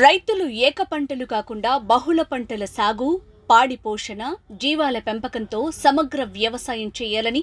రైతులు ఏక పంటలు కాకుండా బహుళ పంటల సాగు, పాడి పోషణ, జీవాల పెంపకంతో సమగ్ర వ్యవసాయం చేయాలని,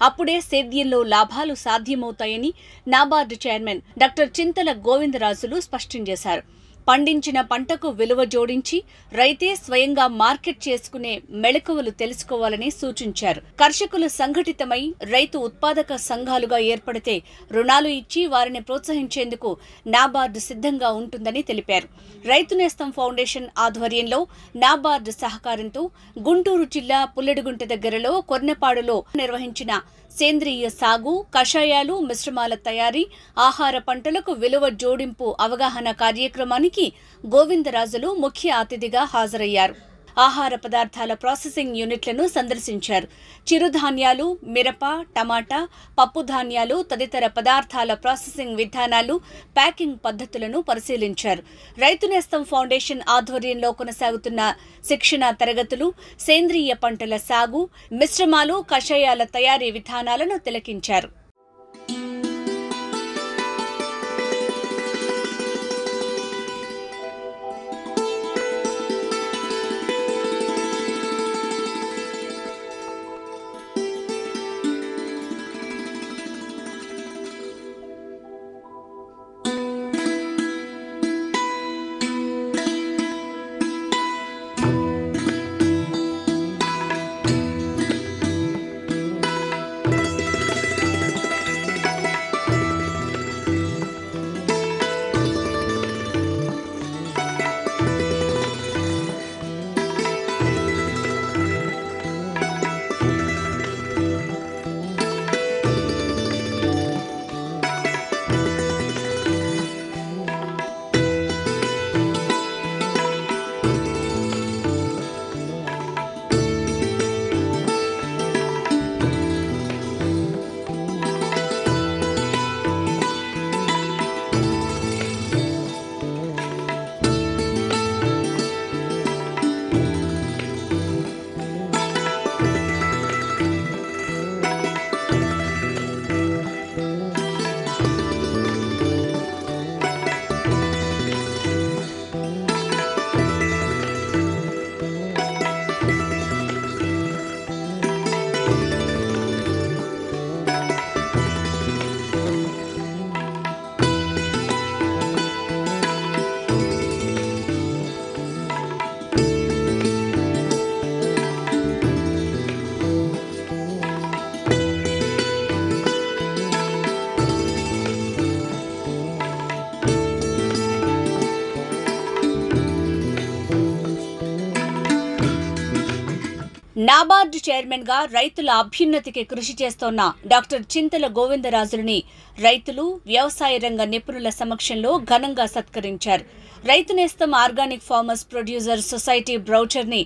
అప్పుడే సేద్యంలో లాభాలు సాధ్యమవుతాయని నాబార్డు చైర్మన్ డాక్టర్ చింతల గోవిందరాజులు స్పష్టం చేశారు. పండించిన పంటకు విలువ జోడించి రైతే స్వయంగా మార్కెట్ చేసుకునే మెళకువలు తెలుసుకోవాలని సూచించారు. కర్షకులు సంఘటితమై రైతు ఉత్పాదక సంఘాలుగా ఏర్పడితే రుణాలు ఇచ్చి వారిని ప్రోత్సహించేందుకు నాబార్డు సిద్ధంగా ఉంటుందని తెలిపారు. రైతు నేస్తం ఫౌండేషన్ ఆధ్వర్యంలో నాబార్డు సహకారంతో గుంటూరు జిల్లా పుల్లెడుగుంట దగ్గరలో కొర్నపాడులో నిర్వహించిన సేంద్రియ సాగు, కషాయాలు, మిశ్రమాల తయారీ, ఆహార పంటలకు విలువ జోడింపు అవగాహన కార్యక్రమానికి గోవిందరాజులు ముఖ్య అతిథిగా హాజరయ్యారు. ఆహార పదార్థాల ప్రాసెసింగ్ యూనిట్లను సందర్శించారు. చిరుధాన్యాలు, మిరప, టమాటా, పప్పు ధాన్యాలు తదితర పదార్థాల ప్రాసెసింగ్ విధానాలు, ప్యాకింగ్ పద్ధతులను పరిశీలించారు. రైతు నేస్తం ఫౌండేషన్ ఆధ్వర్యంలో కొనసాగుతున్న శిక్షణ తరగతులు, సేంద్రియ పంటల సాగు, మిశ్రమాలు, కషాయాల తయారీ విధానాలను తిలకించారు. నాబార్డు చైర్మన్ గా రైతుల అభ్యున్నతికి కృషి చేస్తోన్న డాక్టర్ చింతల గోవిందరాజులని రైతులు, వ్యవసాయ రంగ నిపుణుల సమక్షంలో ఘనంగా సత్కరించారు. రైతు నేస్తం organic farmers producer society brochure ని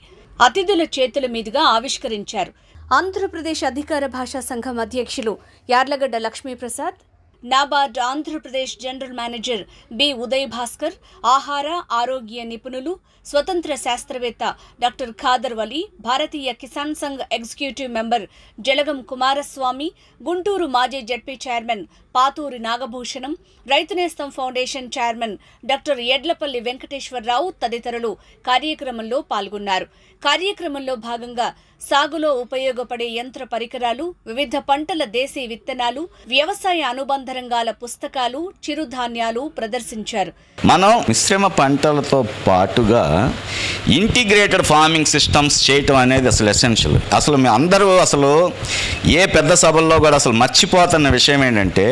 అతిథుల చేతుల మీదుగా ఆవిష్కరించారు. ఆంధ్రప్రదేశ్ అధికార భాషా సంఘం అధ్యక్షులు Yarlagadda Lakshmi Prasad, NABARD Andhra Pradesh general manager B Uday Bhaskar, ఆహార ఆరోగ్య నిపుణులు, స్వతంత్ర శాస్త్రవేత్త doctor Khader Vali, Bharatiya Kisan Sangh executive member Jalagam Kumaraswamy, Guntur మాజీ ZP chairman Pathuri Nagabhushanam, Rythu Nestham foundation chairman doctor Yedlapalli Venkateswara Rao తదితరులు కార్యక్రమంలో పాల్గొన్నారు. కార్యక్రమంలో భాగంగా సాగులో ఉపయోగపడే యంత్ర పరికరాలు, వివిధ పంటల దేశీ విత్తనాలు, వ్యవసాయ అనుబంధ రంగాల పుస్తకాలు, చిరుధాన్యాలు ప్రదర్శించారు. మనం మిశ్రమ పంటలతో పాటుగా ఇంటిగ్రేటెడ్ ఫార్మింగ్ సిస్టమ్స్ చేయటం అనేది అసలు ఎసెన్షియల్. అసలు మీ అందరూ అసలు ఏ పెద్ద సభల్లో కూడా అసలు మర్చిపోతున్న విషయం ఏంటంటే,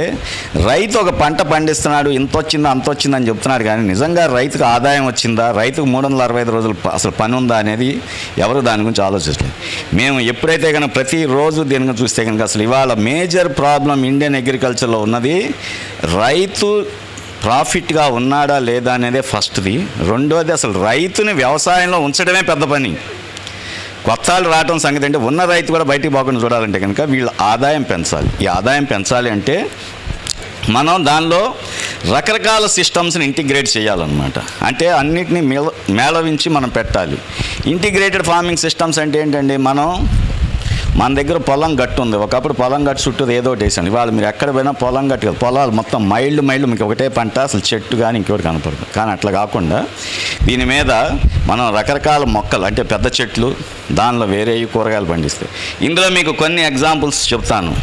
రైతు ఒక పంట పండిస్తున్నాడు, ఇంత వచ్చిందా అంత వచ్చిందని చెప్తున్నాడు, కానీ నిజంగా రైతుకు ఆదాయం వచ్చిందా, రైతుకు 365 రోజులు అసలు పని ఉందా అనేది ఎవరు దాని గురించి ఆలోచించలేదు. మేము ఎప్పుడైతే కనుక ప్రతిరోజు దీనిగా చూస్తే కనుక అసలు ఇవాళ మేజర్ ప్రాబ్లం ఇండియన్ అగ్రికల్చర్లో ఉన్నది రైతు ప్రాఫిట్గా ఉన్నాడా లేదా అనేదే ఫస్ట్ది. రెండోది అసలు రైతుని వ్యవసాయంలో ఉంచడమే పెద్ద పని. కొత్త వాళ్ళు రావడం సంగతి అంటే ఉన్న రైతు కూడా బయటికి పోకుండా చూడాలంటే కనుక వీళ్ళ ఆదాయం పెంచాలి. ఈ ఆదాయం పెంచాలి అంటే మనం దానిలో రకరకాల సిస్టమ్స్ని ఇంటిగ్రేట్ చేయాలన్నమాట. అంటే అన్నిటినీ మేళవించి మనం పెట్టాలి. ఇంటిగ్రేటెడ్ ఫార్మింగ్ సిస్టమ్స్ అంటే ఏంటండి, మనం మన దగ్గర పొలం గట్టు ఉంది. ఒకప్పుడు పొలం గట్టు చుట్టూ ఏదో ఒకటి వేసాను. ఇవాళ మీరు ఎక్కడ పోయినా పొలం గట్టు కదా, పొలాలు మొత్తం మైళ్ళు మీకు ఒకటే పంట, అసలు చెట్టు కానీ ఇంకోటి కనపడదు. కానీ అట్లా కాకుండా దీని మీద మనం రకరకాల మొక్కలు అంటే పెద్ద చెట్లు, దానిలో వేరే కూరగాయలు పండిస్తాయి. ఇందులో మీకు కొన్ని ఎగ్జాంపుల్స్ చెప్తాను.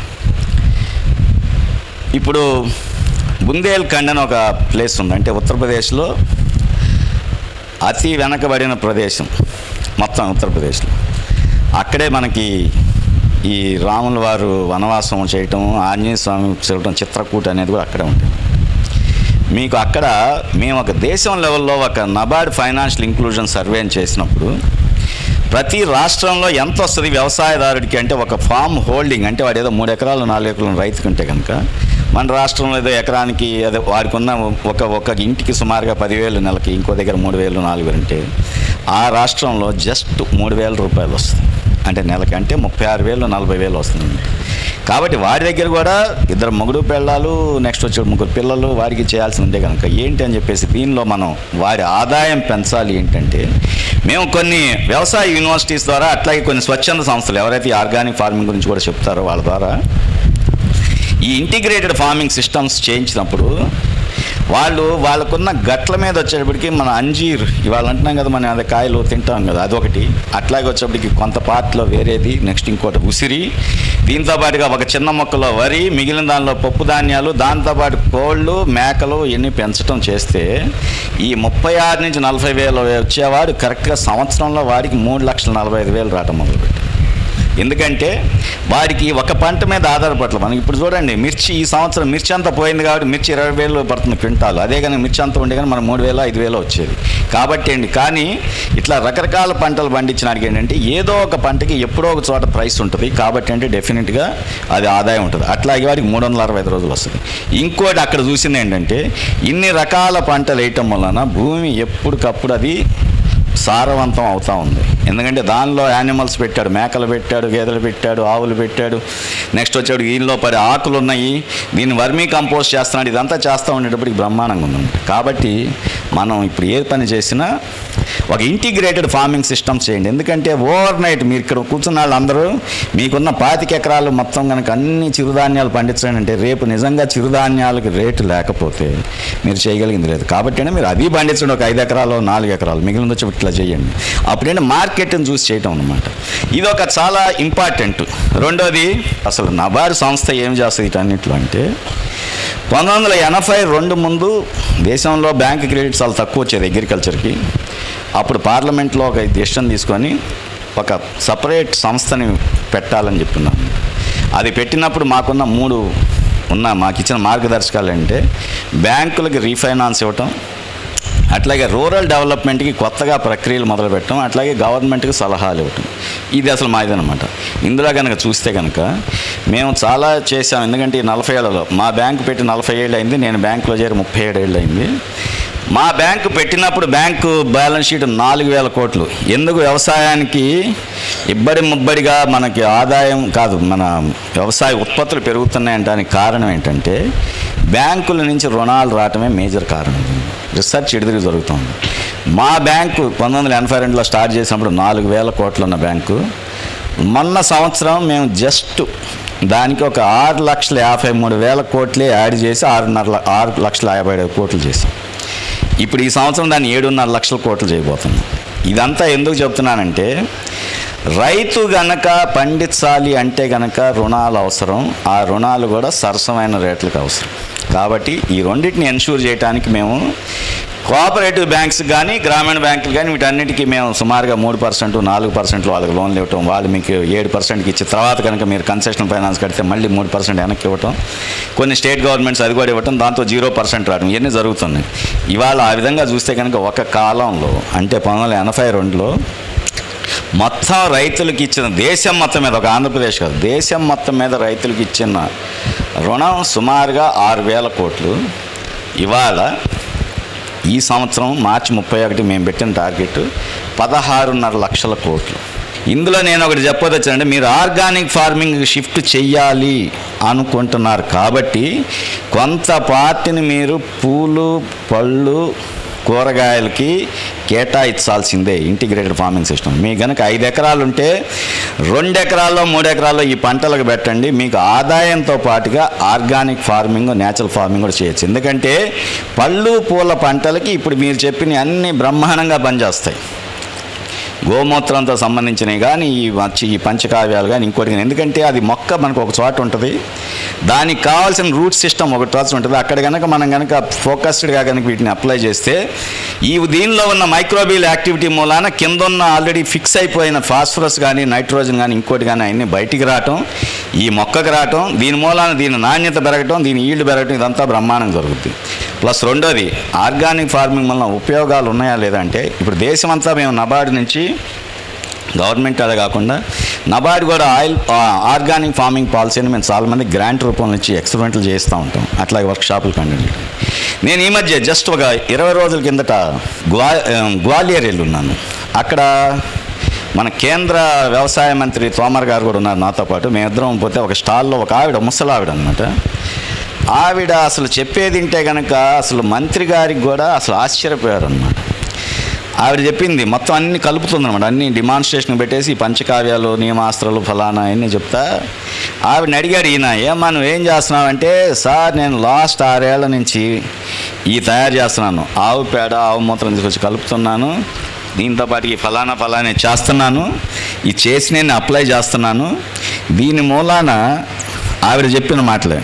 ఇప్పుడు బుందేల్ఖండ్ అని ఒక ప్లేస్ ఉంది, అంటే ఉత్తరప్రదేశ్లో అతి వెనకబడిన ప్రదేశం మొత్తం ఉత్తరప్రదేశ్లో. అక్కడే మనకి ఈ రాముల వారు వనవాసం చేయటం, ఆంజనేయ స్వామి చేయటం, చిత్రకూట అనేది కూడా అక్కడే ఉంటుంది. మీకు అక్కడ మేము ఒక దేశం లెవెల్లో ఒక నబార్డ్ ఫైనాన్షియల్ ఇంక్లూజన్ సర్వేని చేసినప్పుడు ప్రతి రాష్ట్రంలో ఎంత వస్తుంది వ్యవసాయదారుడికి అంటే ఒక ఫామ్ హోల్డింగ్ అంటే వాడు ఏదో 3 ఎకరాలు 4 ఎకరాలు రైతుకుంటే కనుక మన రాష్ట్రంలో ఏదో ఎకరానికి అదే వాడికి ఉన్న ఒక ఇంటికి సుమారుగా 10,000 నెలకి, ఇంకో దగ్గర 3,000 4,000 అంటే ఆ రాష్ట్రంలో జస్ట్ 3,000 రూపాయలు వస్తుంది. అంటే నెలకి అంటే 36,000 40,000 వస్తుంది. కాబట్టి వాడి దగ్గర కూడా 2 మొగుడు పెళ్ళాలు, నెక్స్ట్ వచ్చే 3 పిల్లలు వాడికి చేయాల్సి ఉంటే కనుక ఏంటి అని చెప్పేసి దీనిలో మనం వాడి ఆదాయం పెంచాలి. ఏంటంటే మేము కొన్ని వ్యవసాయ యూనివర్సిటీస్ ద్వారా, అట్లాగే కొన్ని స్వచ్ఛంద సంస్థలు ఎవరైతే ఆర్గానిక్ ఫార్మింగ్ గురించి కూడా చెప్తారో వాళ్ళ ద్వారా ఈ ఇంటిగ్రేటెడ్ ఫార్మింగ్ సిస్టమ్స్ చేయించినప్పుడు వాళ్ళకున్న గట్ల మీద వచ్చేటప్పటికి మన అంజీర్ ఇవాళ అంటున్నాం కదా, మనం అదే కాయలు తింటాం కదా, అదొకటి. అట్లాగే వచ్చేప్పటికి కొంత పార్ట్లో వేరేది, నెక్స్ట్ ఇంకోటి ఉసిరి, దీంతోపాటుగా ఒక చిన్న మొక్కలో వరి, మిగిలిన దానిలో పప్పు ధాన్యాలు, దాంతోపాటు కోళ్ళు మేకలు ఇవన్నీ పెంచడం చేస్తే ఈ 36 నుంచి 40,000 వచ్చేవాడు కరెక్ట్గా సంవత్సరంలో వాడికి 3,45,000 రావటం మొదలుపెట్టాడు. ఎందుకంటే వాడికి ఒక పంట మీద ఆధారపడలేదు. మనకి ఇప్పుడు చూడండి, మిర్చి ఈ సంవత్సరం మిర్చి అంతా పోయింది కాబట్టి మిర్చి 20,000 పడుతుంది క్వింటాలు. అదే కానీ మిర్చి అంతా ఉండే కానీ మనం 3,000 5,000 వచ్చేది. కాబట్టి కానీ ఇట్లా రకరకాల పంటలు పండించినాడికి ఏంటంటే ఏదో ఒక పంటకి ఎప్పుడో ఒక చోట ప్రైస్ ఉంటుంది. కాబట్టి డెఫినెట్గా అది ఆదాయం ఉంటుంది. అట్లాగే వాడికి 365 రోజులు వస్తుంది. ఇంకోటి అక్కడ చూసింది ఏంటంటే ఇన్ని రకాల పంటలు వేయటం వలన భూమి ఎప్పటికప్పుడు అది సారవంతం అవుతూ ఉంది. ఎందుకంటే దానిలో యానిమల్స్ పెట్టాడు, మేకలు పెట్టాడు, గేదెలు పెట్టాడు, ఆవులు పెట్టాడు, నెక్స్ట్ వచ్చాడు దీనిలో పడి ఆకులు ఉన్నాయి, దీన్ని వర్మీ కంపోస్ట్ చేస్తున్నాడు. ఇదంతా చేస్తూ ఉండేటప్పటికి బ్రహ్మాండంగా ఉంది. కాబట్టి మనం ఇప్పుడు ఏ పని చేసినా ఒక ఇంటిగ్రేటెడ్ ఫార్మింగ్ సిస్టమ్ చేయండి. ఎందుకంటే ఓవర్ నైట్ మీరు ఇక్కడ కూర్చున్న వాళ్ళందరూ మీకున్న 25 ఎకరాలు మొత్తం కనుక అన్ని చిరుధాన్యాలు పండించండి అంటే రేపు నిజంగా చిరుధాన్యాలకు రేటు లేకపోతే మీరు చేయగలిగింది లేదు. కాబట్టి మీరు అది పండించండి, ఒక 5 ఎకరాలు 4 ఎకరాలు, మిగిలిన వచ్చి ఇట్లా చేయండి. అప్పుడేంటి మార్కెట్ని చూసి చేయటం అనమాట. ఇది ఒక చాలా ఇంపార్టెంట్. రెండోది అసలు నబార్డ్ సంస్థ ఏం చేస్తుంది వీటన్నిటిలో అంటే 1982 ముందు దేశంలో బ్యాంక్ క్రెడిట్స్ చాలా తక్కువ వచ్చేది అగ్రికల్చర్కి. అప్పుడు పార్లమెంట్లో ఒక డెసిషన్ తీసుకొని ఒక సపరేట్ సంస్థని పెట్టాలని చెప్తున్నాం. అది పెట్టినప్పుడు మాకున్న మాకు ఇచ్చిన మార్గదర్శకాలు అంటే బ్యాంకులకి రీఫైనాన్స్ ఇవ్వటం, అట్లాగే రూరల్ డెవలప్మెంట్కి కొత్తగా ప్రక్రియలు మొదలుపెట్టడం, అట్లాగే గవర్నమెంట్కి సలహాలు ఇవ్వటం. ఇది అసలు మాదనమాట. ఇందులో కనుక చూస్తే కనుక మేము చాలా చేసాం. ఎందుకంటే ఈ 40 ఏళ్లలో మా బ్యాంకు పెట్టి 40 ఏళ్ళు అయింది, నేను బ్యాంకులో చేరి 37 ఏళ్ళు అయింది. మా బ్యాంకు పెట్టినప్పుడు బ్యాంకు బ్యాలెన్స్ షీట్ 4,000 కోట్లు. ఎందుకు వ్యవసాయానికి ముబ్బడిగా మనకి ఆదాయం కాదు, మన వ్యవసాయ ఉత్పత్తులు పెరుగుతున్నాయంటానికి కారణం ఏంటంటే బ్యాంకుల నుంచి రుణాలు రావటమే మేజర్ కారణం. రీసెర్చ్ ఇడిదిరి జరుగుతుంది. మా బ్యాంకు 1982లో స్టార్ట్ చేసినప్పుడు 4,000 కోట్లు ఉన్న బ్యాంకు మొన్న సంవత్సరం మేము జస్ట్ దానికి ఒక 6,53,000 కోట్లే యాడ్ చేసి 6,50,000 కోట్లు చేసాం. ఇప్పుడు ఈ సంవత్సరం దాన్ని 7.5 లక్షల కోట్లు చేయబోతున్నాం. ఇదంతా ఎందుకు చెప్తున్నానంటే రైతు గనక పండించాలి అంటే గనక రుణాలు అవసరం, ఆ రుణాలు కూడా సరసమైన రేట్లకు అవసరం. కాబట్టి ఈ రెండింటిని ఎన్ష్యూర్ చేయడానికి మేము కోఆపరేటివ్ బ్యాంక్స్ కానీ గ్రామీణ బ్యాంకులు కానీ వీటన్నిటికీ మేము సుమారుగా 3% 4% వాళ్ళకి లోన్లు ఇవ్వటం, వాళ్ళు మీకు 7%కి ఇచ్చి తర్వాత కనుక మీరు కన్సెషనల్ ఫైనాన్స్ కడితే మళ్ళీ 3% వెనక్కి ఇవ్వటం, కొన్ని స్టేట్ గవర్నమెంట్స్ అది కూడా ఇవ్వటం, దాంతో 0% రావడం, ఇవన్నీ జరుగుతున్నాయి. ఇవాళ ఆ విధంగా చూస్తే కనుక ఒక కాలంలో అంటే 1982లో మొత్తం రైతులకు ఇచ్చిన దేశం మొత్తం మీద, ఒక ఆంధ్రప్రదేశ్ కాదు దేశం మొత్తం మీద రైతులకు ఇచ్చిన రుణం సుమారుగా 6,000 కోట్లు. ఇవాళ ఈ సంవత్సరం మార్చి 31 మేము పెట్టిన టార్గెట్ 16.5 లక్షల కోట్లు. ఇందులో నేను ఒకటి చెప్పదొచ్చానంటే మీరు ఆర్గానిక్ ఫార్మింగ్ షిఫ్ట్ చెయ్యాలి అనుకుంటున్నారు కాబట్టి కొంత పార్టీని మీరు పూలు పళ్ళు కూరగాయలకి కేటాయించాల్సిందే ఇంటిగ్రేటెడ్ ఫార్మింగ్ సిస్టమ్. మీకు కనుక 5 ఎకరాలు ఉంటే 2 ఎకరాల్లో 3 ఎకరాల్లో ఈ పంటలకు పెట్టండి. మీకు ఆదాయంతో పాటుగా ఆర్గానిక్ ఫార్మింగ్, న్యాచురల్ ఫార్మింగ్ కూడా చేయొచ్చు. ఎందుకంటే పళ్ళు పూల పంటలకి ఇప్పుడు మీరు చెప్పిన అన్ని బ్రహ్మాండంగా పనిచేస్తాయి. గోమూత్రంతో సంబంధించినవి కానీ ఈ పంచకావ్యాలు కానీ ఇంకోటి కానీ, ఎందుకంటే అది మొక్క మనకు ఒక చోట ఉంటుంది, దానికి కావాల్సిన రూట్ సిస్టమ్ ఒక చోట ఉంటుంది. అక్కడ కనుక మనం కనుక ఫోకస్డ్గా కనుక వీటిని అప్లై చేస్తే దీనిలో ఉన్న మైక్రోబియల్ యాక్టివిటీ మూలాన కింద ఉన్న ఆల్రెడీ ఫిక్స్ అయిపోయిన ఫాస్ఫరస్ కానీ నైట్రోజన్ కానీ ఇంకోటి కానీ అవన్నీ బయటికి రావటం, ఈ మొక్కకు రావటం, దీని మూలాన దీని నాణ్యత పెరగటం, దీని ఈల్డ్ పెరగటం, ఇదంతా బ్రహ్మాండం జరుగుతుంది. ప్లస్ రెండోది ఆర్గానిక్ ఫార్మింగ్ వలన ఉపయోగాలు ఉన్నాయా లేదా అంటే, ఇప్పుడు దేశమంతా మేము నబార్డు నుంచి గవర్నమెంట్ అదే కాకుండా నబార్డు కూడా ఆర్గానిక్ ఫార్మింగ్ పాలసీని మేము చాలామంది గ్రాంట్ రూపంలో ఇచ్చి ఎక్స్పెరిమెంట్లు చేస్తూ ఉంటాం. అట్లాగే వర్క్షాపులు కండక్ట్. నేను ఈ మధ్య జస్ట్ ఒక 20 రోజుల కిందట గ్వాలియర్ వెళ్ళున్నాను. అక్కడ మన కేంద్ర వ్యవసాయ మంత్రి తోమర్ గారు కూడా ఉన్నారు నాతో పాటు. మేమిద్దరం పోతే ఒక స్టాల్లో ఒక ఆవిడ, ముసలావిడ అనమాట, ఆవిడ అసలు చెప్పేది వింటే కనుక అసలు మంత్రి గారికి కూడా అసలు ఆశ్చర్యపోయారు అనమాట. ఆవిడ చెప్పింది మొత్తం అన్నీ కలుపుతుందన్నమాట, అన్ని డిమాన్స్ట్రేషన్ పెట్టేసి పంచకావ్యాలు, నియమాస్త్రాలు, ఫలానా అన్నీ చెప్తా. ఆవిడని అడిగాడు ఈయన, ఏమ్మా నువ్వేం చేస్తున్నావంటే, సార్ నేను లాస్ట్ 6 ఏళ్ల నుంచి తయారు చేస్తున్నాను, ఆవు పేడ ఆవు మూత్రం తీసుకొచ్చి కలుపుతున్నాను, దీంతో పాటు ఈ ఫలానా చేస్తున్నాను, ఈ చేసి నేను అప్లై చేస్తున్నాను, దీని మూలాన ఆవిడ చెప్పిన మాటలే,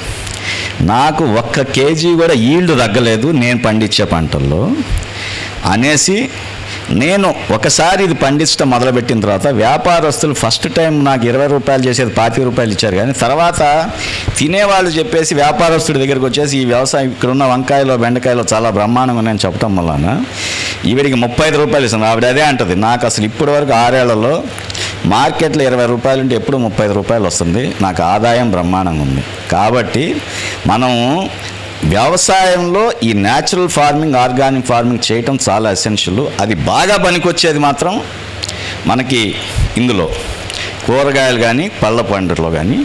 నాకు 1 కేజీ కూడా ఈల్డ్ తగ్గలేదు నేను పండించే పంటల్లో అనేసి, నేను ఒకసారి ఇది పండించడం మొదలుపెట్టిన తర్వాత వ్యాపారస్తులు ఫస్ట్ టైం నాకు 20 రూపాయలు చేసేది 25 రూపాయలు ఇచ్చారు, కానీ తర్వాత తినేవాళ్ళు చెప్పేసి వ్యాపారస్తుడి దగ్గరికి వచ్చేసి ఈ వ్యవసాయం ఇక్కడున్న వంకాయలో బెండకాయలో చాలా బ్రహ్మాండంగా ఉన్నాయని చెప్పడం వలన ఈవిడికి 35 రూపాయలు ఇస్తాను. ఆవిడ అదే అంటుంది, నాకు అసలు ఇప్పటి వరకు 6 ఏళ్లలో మార్కెట్లో 20 రూపాయలు ఉంటే ఎప్పుడు 35 రూపాయలు వస్తుంది, నాకు ఆదాయం బ్రహ్మాండంగా ఉంది. కాబట్టి మనం వ్యవసాయంలో ఈ న్యాచురల్ ఫార్మింగ్, ఆర్గానిక్ ఫార్మింగ్ చేయటం చాలా ఎసెన్షియల్. అది బాగా పనికొచ్చేది మాత్రం మనకి ఇందులో కూరగాయలు కానీ పళ్ళ పంటలో కానీ.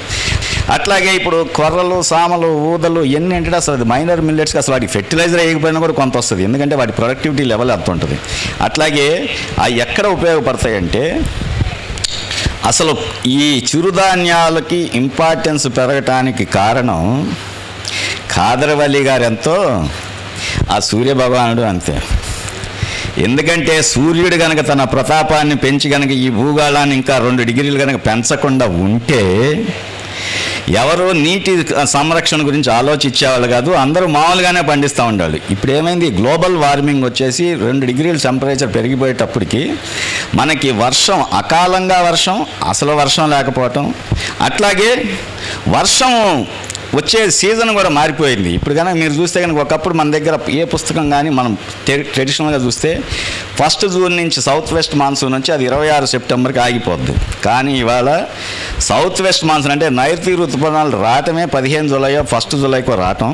అట్లాగే ఇప్పుడు కొర్రలు, సామలు, ఊదలు ఎన్ని అంటే అసలు అది మైనర్ మిల్లెట్స్కి అసలు వాటికి ఫెర్టిలైజర్ వేయకపోయినా కూడా కొంత వస్తుంది, ఎందుకంటే వాటి ప్రొడక్టివిటీ లెవెల్ అంత ఉంటుంది. అట్లాగే అవి ఎక్కడ ఉపయోగపడతాయంటే, అసలు ఈ చిరుధాన్యాలకి ఇంపార్టెన్స్ పెరగటానికి కారణం ఖాదర్వలి గారు ఎంతో ఆ సూర్యభగవానుడు అంతే. ఎందుకంటే సూర్యుడు కనుక తన ప్రతాపాన్ని పెంచి కనుక ఈ భూగోళాన్ని ఇంకా 2 డిగ్రీలు కనుక పెంచకుండా ఉంటే ఎవరు నీటి సంరక్షణ గురించి ఆలోచించేవాళ్ళు కాదు, అందరూ మామూలుగానే పండిస్తూ ఉండాలి. ఇప్పుడు ఏమైంది, గ్లోబల్ వార్మింగ్ వచ్చేసి 2 డిగ్రీల టెంపరేచర్ పెరిగిపోయేటప్పటికి మనకి వర్షం, అకాలంగా వర్షం, అసలు వర్షం లేకపోవటం, అట్లాగే వర్షం వచ్చే సీజన్ కూడా మారిపోయింది. ఇప్పుడు కనుక మీరు చూస్తే కనుక ఒకప్పుడు మన దగ్గర ఏ పుస్తకం కానీ మనం ట్రెడిషనల్గా చూస్తే 1 జూన్ నుంచి సౌత్ వెస్ట్ మాన్సూన్ నుంచి అది 26 సెప్టెంబర్కి ఆగిపోద్ది. కానీ ఇవాళ సౌత్ వెస్ట్ మాన్సూన్ అంటే నైరుతి ఋతుపవనాలు రావటమే 15 జూలైయో 1 జూలైకో రావటం,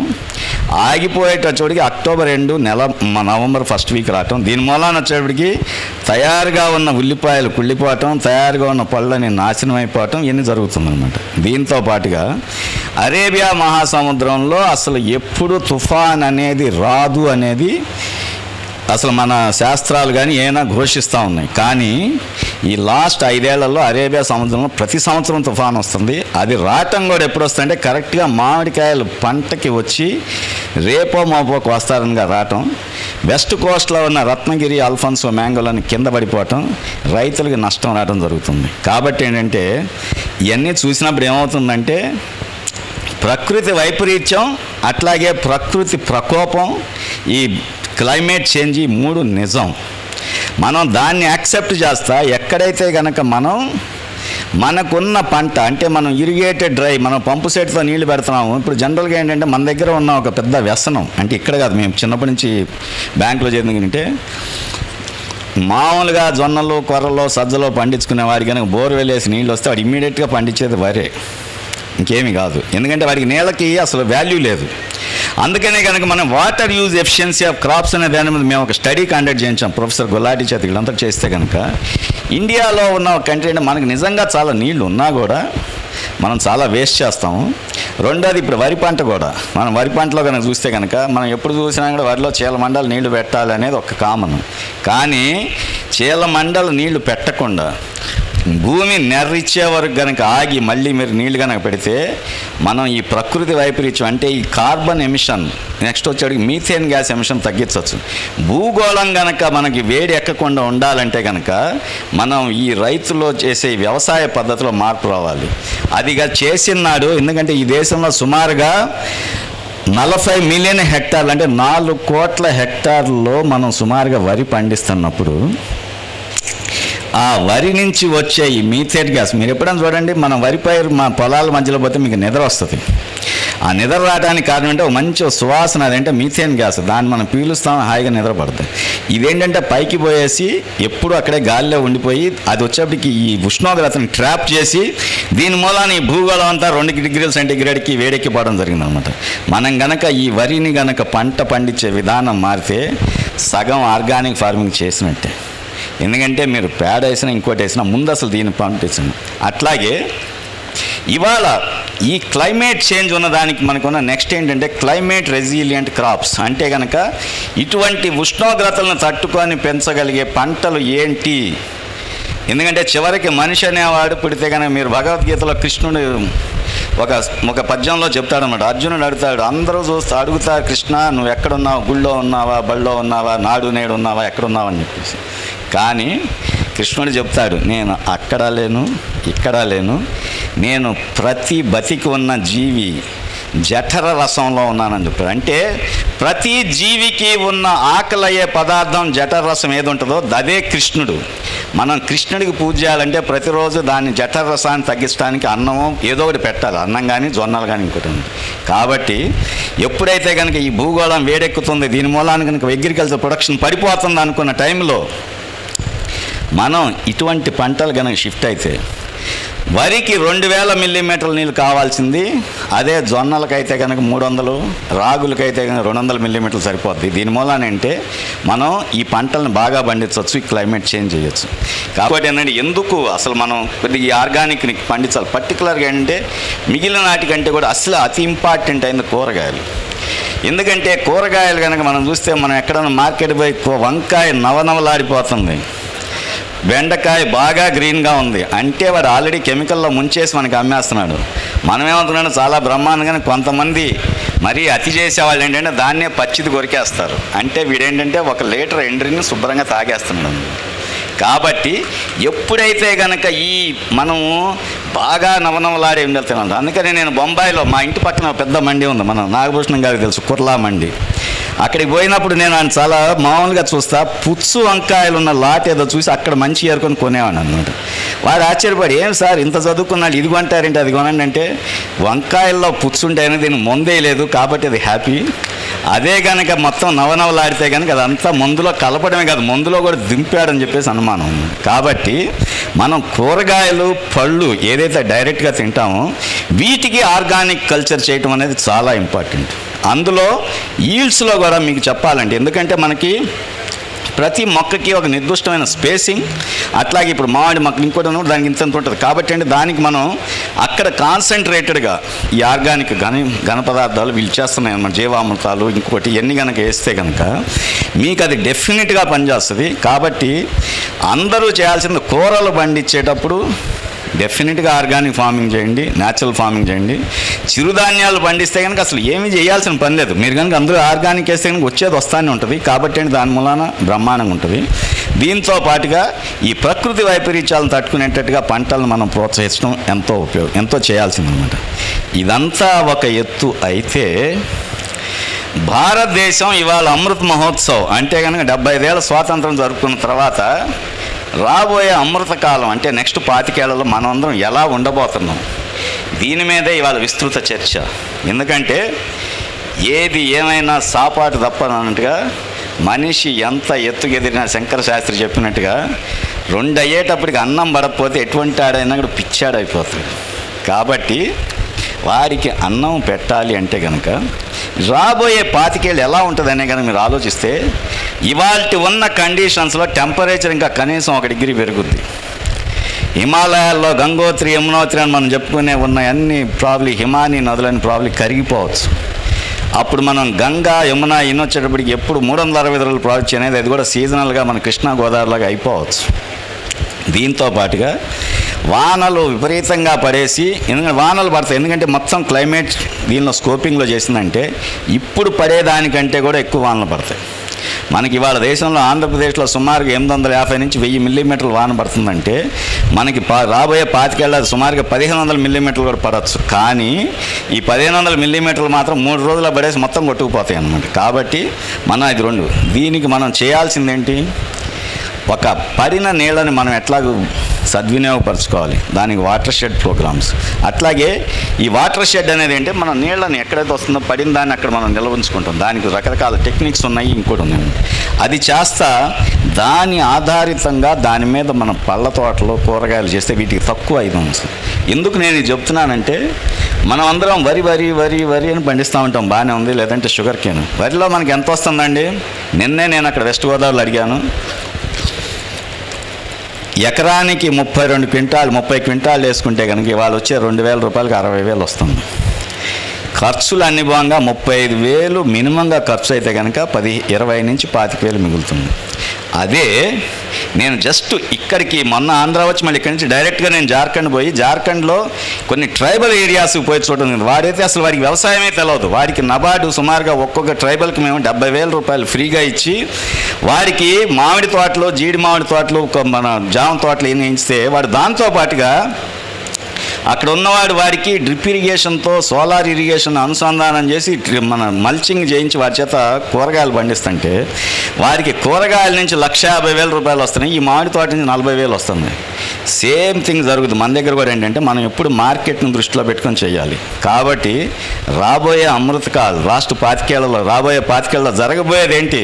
ఆగిపోయేటప్పటికి అక్టోబర్ 2 నెల నవంబర్ 1 వీక్ రావటం. దీని మూలాన వచ్చేటప్పటికి తయారుగా ఉన్న ఉల్లిపాయలు కుళ్ళిపోవటం, తయారుగా ఉన్న పళ్ళని నాశనం అయిపోవటం ఇవన్నీ జరుగుతుందన్నమాట. దీంతో పాటుగా అరేబియా మహాసముద్రంలో అసలు ఎప్పుడు తుఫాన్ అనేది రాదు అనేది అసలు మన శాస్త్రాలు కానీ ఏమైనా ఘోషిస్తూ ఉన్నాయి. కానీ ఈ లాస్ట్ 5 ఏళ్లలో అరేబియా సముద్రంలో ప్రతి సంవత్సరం తుఫాన్ వస్తుంది. అది రావటం కూడా ఎప్పుడు వస్తుందంటే కరెక్ట్గా మామిడికాయలు పంటకి వచ్చి రేపో మోపోకు వస్తారని రావటం, వెస్ట్ కోస్ట్లో ఉన్న రత్నగిరి, అల్ఫాన్సో మ్యాంగోలని కింద పడిపోవటం, రైతులకి నష్టం రావడం జరుగుతుంది. కాబట్టి ఏంటంటే ఇవన్నీ చూసినప్పుడు ఏమవుతుందంటే ప్రకృతి వైపరీత్యం, అట్లాగే ప్రకృతి ప్రకోపం, ఈ క్లైమేట్ చేంజ్, ఈ 3 నిజం. మనం దాన్ని యాక్సెప్ట్ చేస్తా ఎక్కడైతే కనుక మనకున్న పంట అంటే మనం ఇరిగేటెడ్ డ్రై, మనం పంపు సెట్తో నీళ్లు పెడుతున్నాము. ఇప్పుడు జనరల్గా ఏంటంటే మన దగ్గర ఉన్న ఒక పెద్ద వ్యసనం అంటే ఇక్కడ కాదు, మేము చిన్నప్పటి నుంచి బ్యాంకులో చేరిందంటే మామూలుగా జొన్నలు, కొర్రలు, సజ్జలో పండించుకునే వాడికి కనుక బోర్వెల్ వేసి నీళ్ళు వస్తే వాడు ఇమ్మీడియట్గా పండించేది వరే, ఇంకేమీ కాదు. ఎందుకంటే వాడికి నేలకి అసలు వాల్యూ లేదు. అందుకనే కనుక మనం water use efficiency of crops అనే దాని మీద మేము ఒక స్టడీ కండక్ట్ చేయించాం ప్రొఫెసర్ గులాటి చేత. వీళ్ళంతా చేస్తే కనుక ఇండియాలో ఉన్న ఒక కంట్రీ అంటే మనకు నిజంగా చాలా నీళ్లు ఉన్నా కూడా మనం చాలా వేస్ట్ చేస్తాము. రెండోది ఇప్పుడు వరి పంట కూడా, మనం వరి పంటలో కనుక చూస్తే కనుక మనం ఎప్పుడు చూసినా కూడా వరిలో చీలమండలు నీళ్లు పెట్టాలి అనేది ఒక కామన్. కానీ చీలమండలు నీళ్లు పెట్టకుండా భూమి నెర్రిచ్చే వరకు కనుక ఆగి మళ్ళీ మీరు నీళ్లు కనుక పెడితే మనం ఈ ప్రకృతి వైపరీత్యం అంటే ఈ కార్బన్ ఎమిషన్, నెక్స్ట్ వచ్చేటికి మీథేన్ గ్యాస్ ఎమిషన్ తగ్గించవచ్చు. భూగోళం కనుక మనకి వేడి ఎక్కకుండా ఉండాలంటే కనుక మనం ఈ రైతులో చేసే వ్యవసాయ పద్ధతిలో మార్పు రావాలి. అదిగా చేసినాడు. ఎందుకంటే ఈ దేశంలో సుమారుగా 40 మిలియన్ హెక్టార్లు అంటే 4 కోట్ల హెక్టార్లలో మనం సుమారుగా వరి పండిస్తున్నప్పుడు ఆ వరి నుంచి వచ్చే ఈ మీథేన్ గ్యాస్ మీరు ఎప్పుడైనా చూడండి, మనం వరి పైరు మా పొలాల మధ్యలో పోతే మీకు నిద్ర వస్తుంది. ఆ నిద్ర రావడానికి కారణం అంటే ఒక మంచి సువాసన, అదంటే మీథేన్ గ్యాస్. దాన్ని మనం పీలుస్తాం, హాయిగా నిద్ర పడుతుంది. ఇదేంటంటే పైకి పోయేసి ఎప్పుడు అక్కడే గాలిలో ఉండిపోయి అది వచ్చేప్పటికి ఈ ఉష్ణోగ్రతను ట్రాప్ చేసి దీని మూలాన ఈ భూగోళం అంతా 2 డిగ్రీల సెంటీగ్రేడ్కి వేడెక్కిపోవడం జరిగిందనమాట. మనం గనక ఈ వరిని గనక పంట పండించే విధానం మారితే సగం ఆర్గానిక్ ఫార్మింగ్ చేసినట్టే. ఎందుకంటే మీరు పేడ వేసినా ఇంకోటి వేసినా ముందు అసలు దీన్ని పండించండి. అట్లాగే ఇవాళ ఈ క్లైమేట్ చేంజ్ ఉన్నదానికి మనకున్న నెక్స్ట్ ఏంటంటే క్లైమేట్ రెసిలియంట్ క్రాప్స్. అంటే కనుక ఇటువంటి ఉష్ణోగ్రతలను తట్టుకొని పెంచగలిగే పంటలు ఏంటి? ఎందుకంటే చివరికి మనిషి అనేవాడు పుడితే కనుక మీరు భగవద్గీతలో కృష్ణుడు ఒక పద్యంలో చెప్తాడన్నమాట. అర్జునుడు అడుగుతాడు, అందరూ అడుగుతారు, కృష్ణ నువ్వు ఎక్కడున్నావు, గుళ్ళో ఉన్నావా, బళ్ళో ఉన్నావా, నాడు నేడు ఉన్నావా, ఎక్కడున్నావా అని చెప్పేసి. కానీ కృష్ణుడు చెప్తాడు, నేను అక్కడ లేను, ఇక్కడ లేను, నేను ప్రతి బతికి ఉన్న జీవి జఠర రసంలో ఉన్నానని చెప్పాడు. అంటే ప్రతి జీవికి ఉన్న ఆకలయ్యే పదార్థం జఠర రసం ఏది ఉంటుందో అదే కృష్ణుడు. మనం కృష్ణుడికి పూజ చేయాలంటే ప్రతిరోజు దాన్ని జఠర రసాన్ని తగ్గించడానికి అన్నము ఏదో ఒకటి పెట్టాలి, అన్నం కానీ జొన్నలు కానీ ఇంకోటి. కాబట్టి ఎప్పుడైతే కనుక ఈ భూగోళం వేడెక్కుతుంది, దీని మూలాన్ని కనుక అగ్రికల్చర్ ప్రొడక్షన్ పడిపోతుంది అనుకున్న టైంలో మనం ఇటువంటి పంటలు కనుక షిఫ్ట్ అయితే వరికి 2000 మిల్లీమీటర్ల నీళ్ళు కావాల్సింది అదే జొన్నలకైతే కనుక 300, రాగులకైతే కనుక 200 మిల్లీమీటర్లు సరిపోద్ది. దీని మూలానంటే మనం ఈ పంటలను బాగా పండించవచ్చు, ఈ క్లైమేట్ చేంజ్ చేయొచ్చు. కాబట్టి ఏంటంటే ఎందుకు అసలు మనం కొద్దిగా ఈ ఆర్గానిక్ని పండించాలి. పర్టికులర్గా ఏంటంటే మిగిలిన నాటికంటే కూడా అసలు అతి ఇంపార్టెంట్ అయింది కూరగాయలు. ఎందుకంటే కూరగాయలు కనుక మనం చూస్తే మనం ఎక్కడైనా మార్కెట్ పోయి వంకాయ నవనవలాడిపోతుంది, బెండకాయ బాగా గ్రీన్గా ఉంది అంటే వాడు ఆల్రెడీ కెమికల్లో ముంచేసి మనకి అమ్మేస్తున్నాడు. మనం ఏమవుతున్నాడు చాలా బ్రహ్మాండంగానే కొంతమంది మరీ అతి చేసేవాళ్ళు ఏంటంటే దాన్నే పచ్చిది కొరికేస్తారు. అంటే వీడేంటంటే 1 లీటర్ ఎండ్రిని శుభ్రంగా తాగేస్తున్నాడు. కాబట్టి ఎప్పుడైతే కనుక ఈ మనము బాగా నవనవలాడే ఉండాలి తినాలి. అందుకని నేను బొంబాయిలో మా ఇంటి పక్కన పెద్ద మండి ఉంది, మన నాగభూషణం గారికి తెలుసు, కుర్లా మండి. అక్కడికి పోయినప్పుడు నేను ఆయన చాలా మామూలుగా చూస్తా, పుచ్చు వంకాయలు ఉన్న లాట్ ఏదో చూసి అక్కడ మంచి ఏరుకొని కొనేవాడిని అనమాట. వాడు ఆశ్చర్యపడి, ఏం సార్ ఇంత చదువుకున్నాడు ఇది కొంటారేంటి అది కొనండి అంటే, వంకాయల్లో పుచ్చు ఉంటాయని దీనికి ముందే లేదు కాబట్టి అది హ్యాపీ. అదే కనుక మొత్తం నవనవలాడితే కనుక అదంతా మందులో కలపడమే కాదు మందులో కూడా దింపాడని చెప్పేసి అనుమానం. కాబట్టి మనం కూరగాయలు పళ్ళు ఏదైతే డైరెక్ట్గా తింటామో వీటికి ఆర్గానిక్ కల్చర్ చేయటం అనేది చాలా ఇంపార్టెంట్. అందులో ఈల్డ్స్లో కూడా మీకు చెప్పాలండి, ఎందుకంటే మనకి ప్రతి మొక్కకి ఒక నిర్దిష్టమైన స్పేసింగ్, అట్లాగే ఇప్పుడు మామిడి మొక్కలు ఇంకోటి దానికి ఇంత ఉంటుంది. కాబట్టి అంటే దానికి మనం అక్కడ కాన్సన్ట్రేటెడ్గా ఈ ఆర్గానిక్ ఘన పదార్థాలు వీళ్ళు చేస్తున్నాయి అన్నమాట, జీవామృతాలు ఇంకోటి ఎన్ని కనుక వేస్తే కనుక మీకు అది డెఫినెట్గా పనిచేస్తుంది. కాబట్టి అందరూ చేయాల్సింది కూరలు పండించేటప్పుడు డెఫినెట్గా ఆర్గానిక్ ఫార్మింగ్ చేయండి, న్యాచురల్ ఫార్మింగ్ చేయండి. చిరుధాన్యాలు పండిస్తే కనుక అసలు ఏమీ చేయాల్సిన పని లేదు. మీరు కనుక అందరూ ఆర్గానిక్ వేస్తే కనుక వచ్చేది వస్తానే ఉంటుంది. కాబట్టి దాని మూలాన బ్రహ్మాండంగా ఉంటుంది. దీంతో పాటుగా ఈ ప్రకృతి వైపరీత్యాలను తట్టుకునేటట్టుగా పంటలను మనం ప్రోత్సహించడం ఎంతో చేయాల్సిందన్నమాట. ఇదంతా ఒక ఎత్తు అయితే భారతదేశం ఇవాళ అమృత్ మహోత్సవ్ అంటే కనుక 75 ఏళ్ళ స్వాతంత్రం జరుపుకున్న తర్వాత రాబోయే అమృతకాలం అంటే నెక్స్ట్ 25 ఏళ్లలో మనమందరం ఎలా ఉండబోతున్నాం దీని మీదే ఇవాళ విస్తృత చర్చ. ఎందుకంటే ఏది ఏమైనా సాపాటు తప్పనట్టుగా మనిషి ఎంత ఎత్తుకెదిరినా శంకర శాస్త్రి చెప్పినట్టుగా 2 అయ్యేటప్పటికి అన్నం పడకపోతే ఎటువంటి ఆడైనా కూడా పిచ్చాడైపోతాడు. కాబట్టి వారికి అన్నం పెట్టాలి అంటే కనుక రాబోయే 25 ఏళ్ళు ఎలా ఉంటుందనే కనుక మీరు ఆలోచిస్తే ఇవాళ ఉన్న కండిషన్స్లో టెంపరేచర్ ఇంకా కనీసం 1 డిగ్రీ పెరుగుద్ది. హిమాలయాల్లో గంగోత్రి యమునోత్రి అని మనం చెప్పుకునే ఉన్న అన్ని ప్రాబ్లీ హిమానీ నదులని ప్రాబ్లీ కరిగిపోవచ్చు. అప్పుడు మనం గంగా యమున ఇన్ని వచ్చేటప్పటికి ఎప్పుడు 360 రోజులు ప్రాజెక్ట్ అనేది అది కూడా సీజనల్గా మన కృష్ణా గోదావరిలాగా అయిపోవచ్చు. దీంతో పాటుగా వానలు విపరీతంగా పడేసి, ఎందుకంటే వానలు పడతాయి, ఎందుకంటే మొత్తం క్లైమేట్ దీనిలో స్కోపింగ్లో చేసిందంటే ఇప్పుడు పడేదానికంటే కూడా ఎక్కువ వానలు పడతాయి. మనకి ఇవాళ దేశంలో ఆంధ్రప్రదేశ్లో సుమారుగా 850 నుంచి 1000 మిల్లీమీటర్లు వాన పడుతుందంటే మనకి రాబోయే 5 ఏళ్ళ సుమారుగా 1500 మిల్లీమీటర్లు కూడా పడవచ్చు. కానీ ఈ 1500 మిల్లీమీటర్లు మాత్రం 3 రోజుల్లో పడేసి మొత్తం కొట్టుకుపోతాయి అన్నమాట. కాబట్టి మనం ఇది రెండు, దీనికి మనం చేయాల్సిందేంటి, ఒక పడిన నీళ్ళని మనం ఎట్లాగూ సద్వినియోగపరచుకోవాలి, దానికి వాటర్ షెడ్ ప్రోగ్రామ్స్. అట్లాగే ఈ వాటర్ షెడ్ అనేది ఏంటి, మన నీళ్ళని ఎక్కడైతే వస్తుందో పడిన దాన్ని అక్కడ మనం నిల్వ ఉంచుకుంటాం. దానికి రకరకాల టెక్నిక్స్ ఉన్నాయి, ఇంకోటి ఉన్నాయి. అది చేస్తా దాని ఆధారితంగా దాని మీద మన పళ్ళ తోటలో కూరగాయలు చేస్తే వీటికి తక్కువ ఐటమ్స్. ఎందుకు నేను ఇది చెప్తున్నానంటే, మనం అందరం వరి వరి వరి వరి అని పండిస్తూ ఉంటాం, బాగానే ఉంది. లేదంటే షుగర్ కేన్. వరిలో మనకి ఎంత వస్తుందండి? నిన్నే నేను అక్కడ వెస్ట్ గోదావరిలో అడిగాను, ఎకరానికి 32 క్వింటాలు 30 క్వింటాలు వేసుకుంటే కనుక ఇవాళ వచ్చే 2000 రూపాయలకి 60,000 వస్తుంది. ఖర్చులు అన్ని భాగంగా 35,000 మినిమంగా ఖర్చు అయితే కనుక 20 నుంచి 25,000 మిగులుతుంది. అదే నేను జస్ట్ ఇక్కడికి మొన్న ఆంధ్ర వచ్చి మళ్ళీ ఇక్కడి నుంచి డైరెక్ట్గా నేను జార్ఖండ్ పోయి, జార్ఖండ్లో కొన్ని ట్రైబల్ ఏరియాస్కి పోయి చూడడం. వాడైతే అసలు వాడికి వ్యవసాయమే తెలియదు. వాడికి నబార్డు సుమారుగా ఒక్కొక్క ట్రైబల్కి మేము 70,000 రూపాయలు ఫ్రీగా ఇచ్చి వాడికి మామిడి తోటలు, జీడి మామిడి తోటలు, మన జామ తోటలు ఏమి ఇస్తే వాడు దాంతోపాటుగా అక్కడ ఉన్నవాడు వాడికి డ్రిప్ ఇరిగేషన్తో సోలార్ ఇరిగేషన్ అనుసంధానం చేసి మన మల్చింగ్ చేయించి వారి చేత కూరగాయలు పండిస్తుంటే వారికి కూరగాయల నుంచి 1,50,000 రూపాయలు వస్తున్నాయి. ఈ మామిడి తోట నుంచి 40,000 వస్తుంది. సేమ్ థింగ్ జరుగుతుంది మన దగ్గర కూడా. ఏంటంటే మనం ఎప్పుడు మార్కెట్ను దృష్టిలో పెట్టుకొని చేయాలి. కాబట్టి రాబోయే అమృతకాల్ లాస్ట్ 25 ఏళ్లలో, రాబోయే 25 ఏళ్ళలో జరగబోయేది ఏంటి?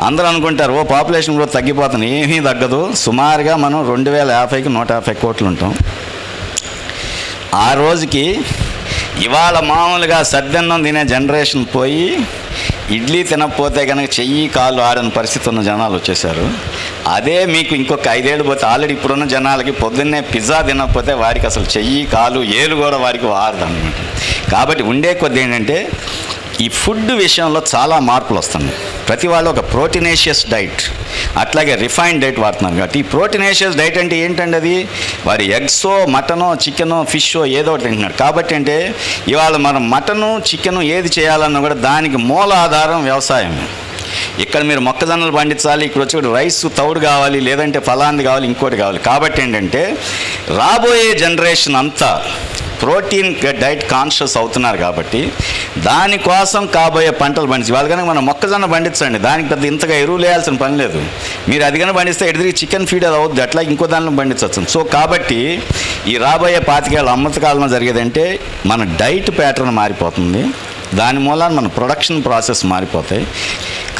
అందరూ అనుకుంటారు ఓ పాపులేషన్ గ్రోత్ తగ్గిపోతుంది. ఏమీ తగ్గదు. సుమారుగా మనం 2050కి 150 కోట్లు ఉంటాం. ఆ రోజుకి ఇవాళ మామూలుగా సద్దన్నం తినే జనరేషన్ పోయి ఇడ్లీ తినకపోతే కనుక చెయ్యి కాళ్ళు ఆడని పరిస్థితి ఉన్న జనాలు వచ్చేసారు. అదే మీకు ఇంకొక 5 ఏళ్ళు పోతే ఆల్రెడీ ఇప్పుడున్న జనాలకి పొద్దున్నే పిజ్జా తినకపోతే వాడికి అసలు చెయ్యి కాలు ఏలు కూడా వారికి వారదు అనమాట. కాబట్టి ఉండే కొద్ది ఏంటంటే ఈ ఫుడ్ విషయంలో చాలా మార్పులు వస్తున్నాయి. ప్రతి వాళ్ళు ఒక ప్రోటీనేషియస్ డైట్, అట్లాగే రిఫైన్డ్ డైట్ వాడుతున్నారు. కాబట్టి ఈ ప్రోటీనేషియస్ డైట్ అంటే ఏంటంటే అది వారి ఎగ్సో మటనో చికెనో ఫిషో ఏదో ఒకటి తింటున్నారు. కాబట్టి అంటే ఇవాళ మనం మటను చికెను ఏది చేయాలన్నా కూడా దానికి మూల ఆధారం వ్యవసాయం. ఇక్కడ మీరు మొక్కజొన్నలు పండించాలి, ఇక్కడ వచ్చి రైస్ తౌడు కావాలి, లేదంటే ఫలాంది కావాలి, ఇంకోటి కావాలి. కాబట్టి ఏంటంటే రాబోయే జనరేషన్ అంతా ప్రోటీన్ డైట్ కాన్షియస్ అవుతున్నారు. కాబట్టి దానికోసం కాబోయే పంటలు పండించి వాళ్ళు కనుక మనం మొక్కజొన్న పండించండి, దానికి పెద్ద ఇంతగా ఎరువులు వేయాల్సిన పని లేదు. మీరు అది కనుక పండిస్తే ఎడిదిరిగి చికెన్ ఫీడ్ అది అవుద్ది, అట్లా ఇంకో దానిలో పండించవచ్చు. సో కాబట్టి ఈ రాబోయే 25 ఏళ్ళ అమృతకాలంలో జరిగేదంటే మన డైట్ ప్యాటర్న్ మారిపోతుంది. దాని మూలాన మన ప్రొడక్షన్ ప్రాసెస్ మారిపోతాయి.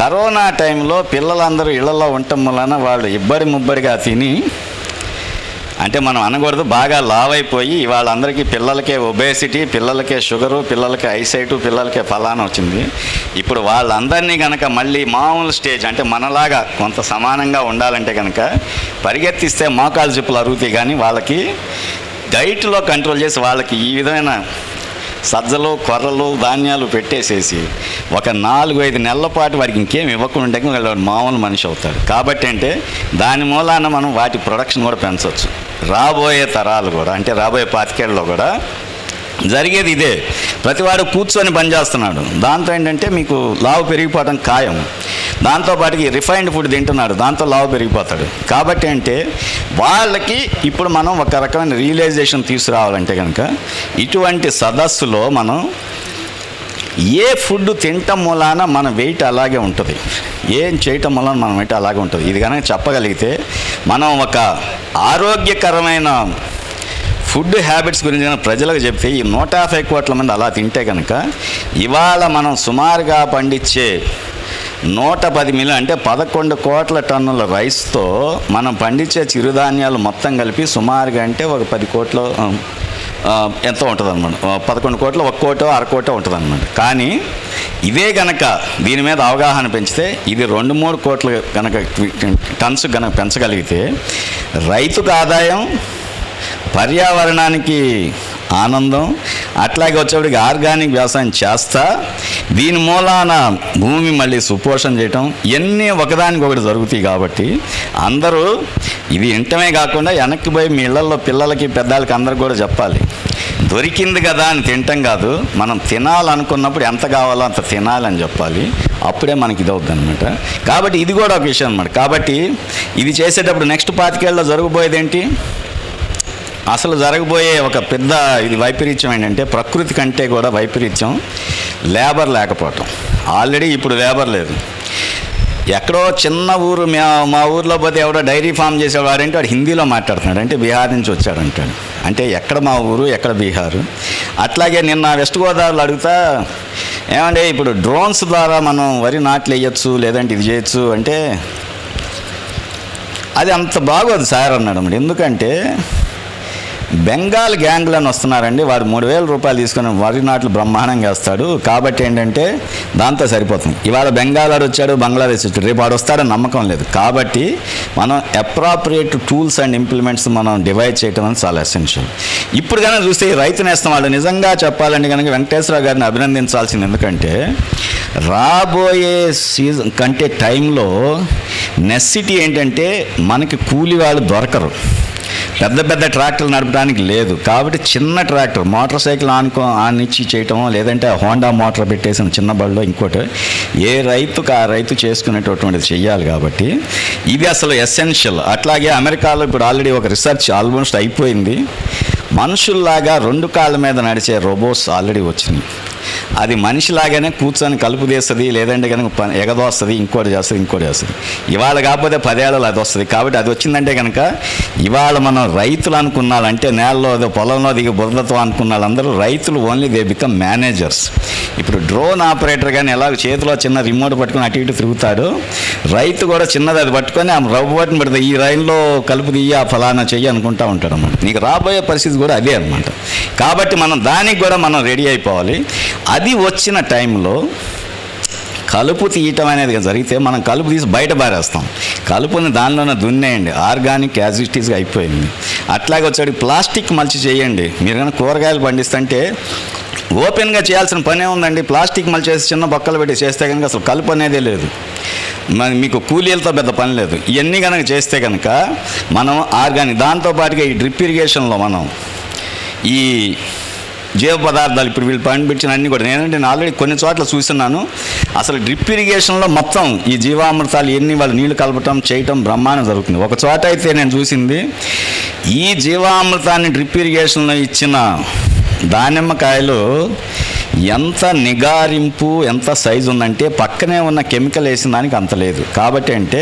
కరోనా టైంలో పిల్లలందరూ ఇళ్లలో ఉండటం వలన వాళ్ళు ఇబ్బడి ముబ్బడిగా తిని, అంటే మనం అనకూడదు, బాగా లావ్ అయిపోయి వాళ్ళందరికీ పిల్లలకే ఒబేసిటీ, పిల్లలకే షుగరు, పిల్లలకే ఐసైటు, పిల్లలకే ఫలానా వచ్చింది. ఇప్పుడు వాళ్ళందరినీ కనుక మళ్ళీ మామూలు స్టేజ్ అంటే మనలాగా కొంత సమానంగా ఉండాలంటే కనుక పరిగెత్తిస్తే మోకాలు చెప్పులు అరుగుతాయి. కానీ వాళ్ళకి డైట్లో కంట్రోల్ చేసి వాళ్ళకి ఈ విధమైన సజ్జలు కొర్రలు ధాన్యాలు పెట్టేసేసి ఒక 4-5 నెలల పాటు వారికి ఇంకేం ఇవ్వకుండా వాళ్ళు మామూలు మనిషి అవుతారు. కాబట్టి అంటే దాని మూలాన మనం వాటి ప్రొడక్షన్ కూడా పెంచవచ్చు. రాబోయే తరాలు కూడా అంటే రాబోయే 25 ఏళ్ళలో కూడా జరిగేది ఇదే. ప్రతివాడు కూర్చొని పనిచేస్తున్నాడు, దాంతో ఏంటంటే మీకు లావు పెరిగిపోవడం ఖాయం. దాంతోపాటుకి రిఫైన్డ్ ఫుడ్ తింటున్నాడు, దాంతో లావు పెరిగిపోతాడు. కాబట్టి అంటే వాళ్ళకి ఇప్పుడు మనం ఒక రకమైన రియలైజేషన్ తీసుకురావాలంటే కనుక ఇటువంటి సదస్సులో మనం ఏ ఫుడ్ తినటం మూలాన మన వెయిట్ అలాగే ఉంటుంది, ఏం చేయటం వలన మన వెయిట్ అలాగే ఉంటుంది. ఇది కనుక చెప్పగలిగితే మనం ఒక ఆరోగ్యకరమైన ఫుడ్ హ్యాబిట్స్ గురించి ప్రజలకు చెప్తే ఈ 150 కోట్ల మంది అలా తింటే కనుక ఇవాళ మనం సుమారుగా పండించే 110 మిలియన్ అంటే 11 కోట్ల టన్నుల రైస్తో మనం పండించే చిరుధాన్యాలు మొత్తం కలిపి సుమారుగా అంటే ఒక 10 కోట్ల ఎంతో ఉంటుంది అనమాట. 11 కోట్ల 1 కోటో 1/2 కోటో ఉంటుంది అనమాట. కానీ ఇదే కనుక దీని మీద అవగాహన పెంచితే ఇది 2-3 కోట్ల కనుక టన్స్ కనుక పెంచగలిగితే రైతుకు ఆదాయం, పర్యావరణానికి ఆనందం, అట్లాగే వచ్చేప్పటికి ఆర్గానిక్ వ్యవసాయం చేస్తా దీని మూలాన భూమి మళ్ళీ సుపోషణ చేయటం ఇవన్నీ ఒకదానికొకటి జరుగుతాయి. కాబట్టి అందరూ ఇది వింటమే కాకుండా వెనక్కి పోయి మీ ఇళ్లలో పిల్లలకి పెద్దలకి అందరికి కూడా చెప్పాలి. దొరికింది కదా అని తింటాం కాదు, మనం తినాలనుకున్నప్పుడు ఎంత కావాలో అంత తినాలని చెప్పాలి. అప్పుడే మనకి ఇది అవుతుంది అనమాట. కాబట్టి ఇది కూడా ఒక విషయం అనమాట. కాబట్టి ఇది చేసేటప్పుడు నెక్స్ట్ 25 ఏళ్ళలో జరగబోయేది ఏంటి, అసలు జరగబోయే ఒక పెద్ద ఇది వైపరీత్యం ఏంటంటే ప్రకృతి కంటే కూడా వైపరీత్యం లేబర్ లేకపోవటం. ఆల్రెడీ ఇప్పుడు లేబర్ లేదు. ఎక్కడో చిన్న ఊరు మా ఊర్లో పోతే ఎవడో డైరీ ఫామ్ చేసేవాడు అంటే వాడు హిందీలో మాట్లాడుతున్నాడు, అంటే బీహార్ నుంచి వచ్చాడంటాడు. అంటే ఎక్కడ మా ఊరు ఎక్కడ బీహారు. అట్లాగే నిన్న వెస్ట్ గోదావరిలో అడుగుతా, ఏమంటే ఇప్పుడు డ్రోన్స్ ద్వారా మనం వరి నాట్లు వేయచ్చు లేదంటే ఇది చేయొచ్చు అంటే అది అంత బాగోదు సార్ అన్నాడు. ఎందుకంటే బెంగాల్ గ్యాంగ్లు అని వస్తున్నారండి, వాడు 3,000 రూపాయలు తీసుకుని వరి నాట్లు బ్రహ్మాండంగా వేస్తాడు. కాబట్టి ఏంటంటే దాంతో సరిపోతుంది. ఇవాళ బెంగాల్ వాడు వచ్చాడు, బంగ్లాదేశ్ వచ్చాడు, రేపు వాడు వస్తాడని నమ్మకం లేదు. కాబట్టి మనం అప్రాప్రియేట్ టూల్స్ అండ్ ఇంప్లిమెంట్స్ మనం డివైడ్ చేయడం అనేది చాలా ఎసెన్షియల్. ఇప్పుడు కనుక చూస్తే ఈ రైతు నేస్తం వాళ్ళు నిజంగా చెప్పాలంటే కనుక వెంకటేశ్వరరావు గారిని అభినందించాల్సింది. ఎందుకంటే రాబోయే సీజన్ కంటే టైంలో నెసిటీ ఏంటంటే మనకి కూలి వాళ్ళు దొరకరు, పెద్ద పెద్ద ట్రాక్టర్లు నడపడానికి లేదు. కాబట్టి చిన్న ట్రాక్టర్ మోటార్ సైకిల్ ఆనిచ్చి చేయటం లేదంటే హోండా మోటార్ పెట్టేసిన చిన్న బడిలో ఇంకోటి ఏ రైతుకు ఆ రైతు చేసుకునేటటువంటిది చెయ్యాలి. కాబట్టి ఇది అసలు ఎసెన్షియల్. అట్లాగే అమెరికాలో ఇప్పుడు ఆల్రెడీ ఒక రీసెర్చ్ ఆల్మోస్ట్ అయిపోయింది. మనుషుల్లాగా 2 కాళ్ళ మీద నడిచే రోబోట్స్ ఆల్రెడీ వచ్చినాయి. అది మనిషిలాగానే కూర్చొని కలుపు తీస్తుంది, లేదంటే కనుక ఎగదోస్తుంది, ఇంకోటి చేస్తుంది. ఇవాళ కాకపోతే 10 ఏళ్ళలో అది వస్తుంది. కాబట్టి అది వచ్చిందంటే కనుక ఇవాళ మనం రైతులు అనుకున్నాలంటే నేలలో పొలంలో దిగి బురదతో అనుకున్న వాళ్ళందరూ రైతులు ఓన్లీ దే బికమ్ మేనేజర్స్. ఇప్పుడు డ్రోన్ ఆపరేటర్ కానీ ఎలా చేతిలో చిన్న రిమోట్ పట్టుకొని అటు ఇటు తిరుగుతాడు, రైతు కూడా చిన్నది అది పట్టుకొని ఆ రవ్వబట్టిని పెడితే ఈ రైల్లో కలుపు తీయ ఫలానా చెయ్యి అనుకుంటా ఉంటాడు అన్నమాట. నీకు రాబోయే పరిస్థితి కూడా అదే అనమాట. కాబట్టి మనం దానికి కూడా మనం రెడీ అయిపోవాలి. అది వచ్చిన టైంలో కలుపు తీయటం అనేది జరిగితే మనం కలుపు తీసి బయట పారేస్తాం, కలుపుని దానిలోనే దున్నేయండి, ఆర్గానిక్ యాజ్ ఇట్ ఈస్గా అయిపోయింది. అట్లాగే వచ్చాడు ప్లాస్టిక్ మల్చి చేయండి. మీరు కనుక కూరగాయలు పండిస్తుంటే ఓపెన్గా చేయాల్సిన పనే ఉందండి. ప్లాస్టిక్ మల్చి చేసి చిన్న బొక్కలు పెట్టి చేస్తే కనుక అసలు కలుపు అనేదే లేదు, మీకు కూలీలతో పెద్ద పని లేదు. ఇవన్నీ కనుక చేస్తే కనుక మనం ఆర్గానిక్, దాంతోపాటుగా ఈ డ్రిప్ ఇరిగేషన్లో మనం ఈ జీవ పదార్థాలు ఇప్పుడు వీళ్ళు పండించిన అన్నీ కూడా నేను ఆల్రెడీ కొన్ని చోట్ల చూస్తున్నాను. అసలు డ్రిప్ ఇరిగేషన్లో మొత్తం ఈ జీవామృతాలు ఎన్ని వాళ్ళు నీళ్లు కలపటం చేయటం బ్రహ్మాండం జరుగుతుంది. ఒక చోట అయితే నేను చూసింది ఈ జీవామృతాన్ని డ్రిప్ ఇరిగేషన్లో ఇచ్చిన దానిమ్మకాయలు ఎంత నిగారింపు ఎంత సైజు ఉందంటే పక్కనే ఉన్న కెమికల్ వేసిన దానికి అంత లేదు. కాబట్టి అంటే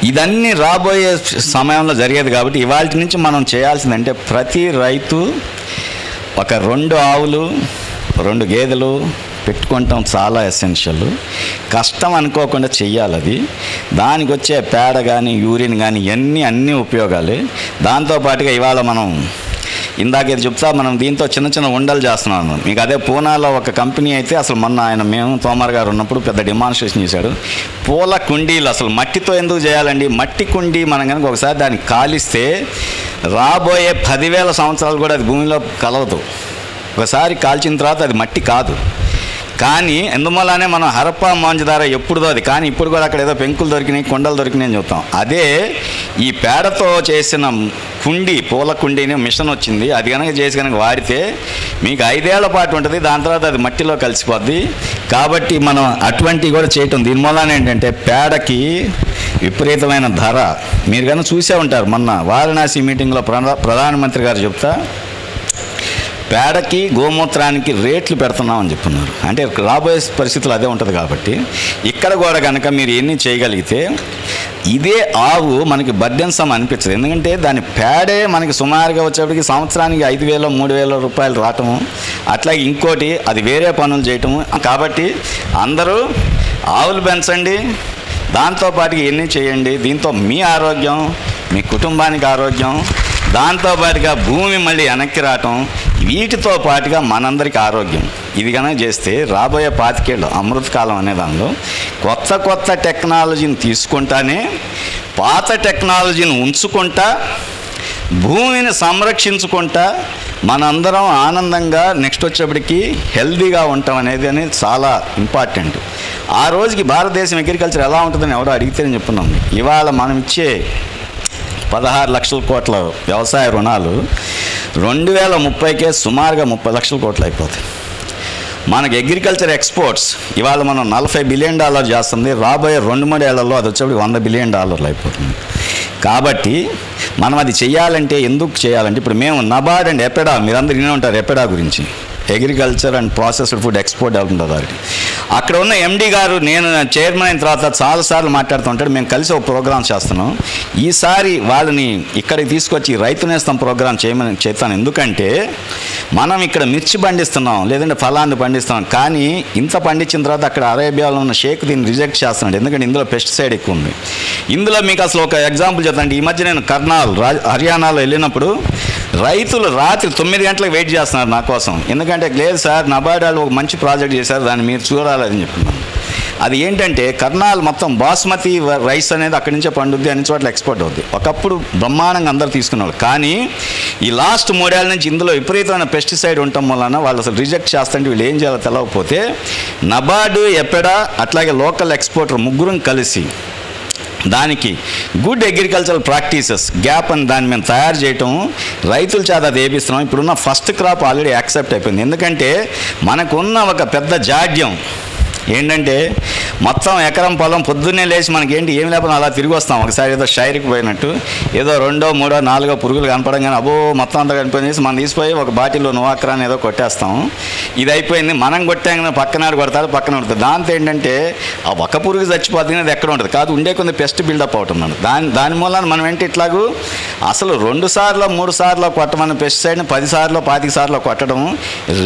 ఇదన్నీ రాబోయే సమయంలో జరిగేది. కాబట్టి ఇవాళ నుంచి మనం చేయాల్సిందంటే ప్రతి రైతు ఒక 2 ఆవులు 2 గేదెలు పెట్టుకుంటాం చాలా ఎసెన్షియల్. కష్టం అనుకోకుండా చెయ్యాలి. అది దానికి వచ్చే పేడ కానీ యూరిన్ కానీ అన్నీ ఉపయోగాలే. దాంతోపాటుగా ఇవాళ మనం ఇందాక ఇది చెప్తా మనం దీంతో చిన్న ఉండలు చేస్తున్నాను. మీకు అదే పూనాలో ఒక కంపెనీ అయితే అసలు మొన్న మేము తోమర్ గారు ఉన్నప్పుడు పెద్ద డెమాన్స్ట్రేషన్ చేశాడు. పూల కుండీలు అసలు మట్టితో ఎందుకు చేయాలండి, మట్టి కుండీ మనం కనుక ఒకసారి దాన్ని కాలిస్తే రాబోయే 10,000 సంవత్సరాలు కూడా అది భూమిలో కలవదు. ఒకసారి కాల్చిన తర్వాత అది మట్టి కాదు. కానీ ఎందువల్లనే మనం హరప్పా మోంజదార ఎప్పుడుదో అది, కానీ ఇప్పుడు కూడా అక్కడ ఏదో పెంకులు దొరికినాయి కొండలు దొరికినాయి అని చెప్తాం. అదే ఈ పేడతో చేసిన కుండీ పూల కుండీని మిషన్ వచ్చింది. అది కనుక చేసి కనుక వాడితే మీకు 5 ఏళ్ల పాటు ఉంటుంది, దాని తర్వాత అది మట్టిలో కలిసిపోద్ది. కాబట్టి మనం అటువంటివి కూడా చేయటం. దీనివల్ల ఏంటంటే పేడకి విపరీతమైన ధర. మీరు కనుక చూసే ఉంటారు మొన్న వారణాసి మీటింగ్లో ప్రధానమంత్రి గారు చెప్తా పేడకి గోమూత్రానికి రేట్లు పెడుతున్నామని చెప్తున్నారు. అంటే రాబోయే పరిస్థితులు అదే ఉంటుంది. కాబట్టి ఇక్కడ కూడా కనుక మీరు ఎన్ని చేయగలిగితే ఇదే ఆవు మనకి బర్డెన్సమ్ అనిపించదు. ఎందుకంటే దాని పేడే మనకి సుమారుగా వచ్చేప్పటికి సంవత్సరానికి 5,000 3,000 రూపాయలు రావటము, అట్లాగే ఇంకోటి అది వేరే పనులు చేయటము. కాబట్టి అందరూ ఆవులు పెంచండి, దాంతోపాటుగా ఎన్ని చేయండి. దీంతో మీ ఆరోగ్యం, మీ కుటుంబానికి ఆరోగ్యం, దాంతోపాటుగా భూమి మళ్ళీ వెనక్కి రావటం, వీటితో పాటుగా మనందరికీ ఆరోగ్యం. ఇది కనుక చేస్తే రాబోయే 25 ఏళ్ళు అమృతకాలం అనే దానిలో కొత్త టెక్నాలజీని తీసుకుంటానే పాత టెక్నాలజీని ఉంచుకుంటా భూమిని సంరక్షించుకుంటా మనందరం ఆనందంగా నెక్స్ట్ వచ్చేప్పటికి హెల్దీగా ఉంటాం అనేది చాలా ఇంపార్టెంట్. ఆ రోజుకి భారతదేశం అగ్రికల్చర్ ఎలా ఉంటుందని ఎవరో అడిగితేనే చెప్పున్నాం. ఇవాళ మనం ఇచ్చే 16 లక్షల కోట్ల వ్యవసాయ రుణాలు 2030కే సుమారుగా 30 లక్షల కోట్లు అయిపోతాయి. మనకి అగ్రికల్చర్ ఎక్స్పోర్ట్స్ ఇవాళ మనం $40 బిలియన్ చేస్తుంది. రాబోయే 2-3 ఏళ్లలో అది వచ్చేప్పటికి $100 బిలియన్ అయిపోతుంది. కాబట్టి మనం అది చేయాలంటే ఎందుకు చేయాలంటే ఇప్పుడు మేము నబార్డ్ అండ్ ఎపెడా, మీరందరూ వినే ఉంటారు ఎపెడా గురించి, agriculture and processed food export development authority. అక్కడ ఉన్న ఎండి గారు, నేను చైర్మన్ అయిన తర్వాత చాలాసార్లు మాట్లాడుతూ ఉంటాడు. మేము కలిసి ఒక ప్రోగ్రామ్ చేస్తున్నాం. ఈసారి వాళ్ళని ఇక్కడికి తీసుకొచ్చి రైతు నేస్తం ప్రోగ్రాం చేస్తాను. ఎందుకంటే మనం ఇక్కడ మిర్చి పండిస్తున్నాం, లేదంటే ఫలాన్ని పండిస్తున్నాం, కానీ ఇంత పండించిన తర్వాత అక్కడ అరేబియాలో ఉన్న షేక్ దీన్ని రిజెక్ట్ చేస్తున్నాడు. ఎందుకంటే ఇందులో పెస్టిసైడ్ ఎక్కువ ఉంది. ఇందులో మీకు అసలు ఒక ఎగ్జాంపుల్ చెప్తాను. ఈ మధ్య నేను కర్నాల్ హర్యానాలో వెళ్ళినప్పుడు రైతులు రాత్రి 9 గంటలకు వెయిట్ చేస్తున్నారు నా కోసం. ఎందుకంటే లేదు సార్, నబార్డ్ వాళ్ళు ఒక మంచి ప్రాజెక్ట్ చేశారు, దాన్ని మీరు చూడాలని చెప్తున్నాను. అది ఏంటంటే కర్నాల్ మొత్తం బాస్మతి రైస్ అనేది అక్కడి నుంచే పండుద్ది, అన్ని చోట్ల ఎక్స్పోర్ట్ అవుద్ది. ఒకప్పుడు బ్రహ్మాండంగా అందరూ తీసుకునేవాళ్ళు. కానీ ఈ లాస్ట్ 3 ఏళ్ల నుంచి ఇందులో విపరీతమైన పెస్టిసైడ్ ఉండటం వలన వాళ్ళు అసలు రిజెక్ట్ చేస్తుంటే వీళ్ళు ఏం చేయాలో తెలవకపోతే నబార్డు, ఎపెడా అట్లాగే లోకల్ ఎక్స్పోర్టర్ ముగ్గురం కలిసి దానికి గుడ్ అగ్రికల్చరల్ ప్రాక్టీసెస్ గ్యాప్ అని దాన్ని మేము తయారు చేయటం, రైతుల చేత అది వేపిస్తున్నాం. ఇప్పుడున్న ఫస్ట్ క్రాప్ ఆల్రెడీ యాక్సెప్ట్ అయిపోయింది. ఎందుకంటే మనకున్న ఒక పెద్ద జాడ్యం ఏంటంటే మొత్తం ఎకరం పొలం పొద్దున్నే లేచి మనకేంటి ఏం లేకపోతే అలా తిరిగి వస్తాం. ఒకసారి ఏదో షైర్కి పోయినట్టు ఏదో 2, 3, 4 పురుగులు కనపడంగానే అబ్బో మొత్తం అంతా కనిపోయింది, మనం తీసిపోయి ఒక బాటిల్లో నువాక్రాన్ని ఏదో కొట్టేస్తాం. ఇది అయిపోయింది, మనం కొట్టాక పక్కనాడు కొడతారు, పక్కన కొడతారు. దాంతో ఏంటంటే ఆ ఒక పురుగు చచ్చిపోతుంది, అది ఎక్కడ ఉంటుంది కాదు, ఉండే కొంత పెస్ట్ బిల్డప్ అవుతుంది. దాని మూలన మనం ఏంటి ఇట్లాగూ అసలు 2 సార్లు 3 సార్లు కొట్టమని పెస్టిసైడ్ని 10 సార్లు 25 సార్లు కొట్టడం,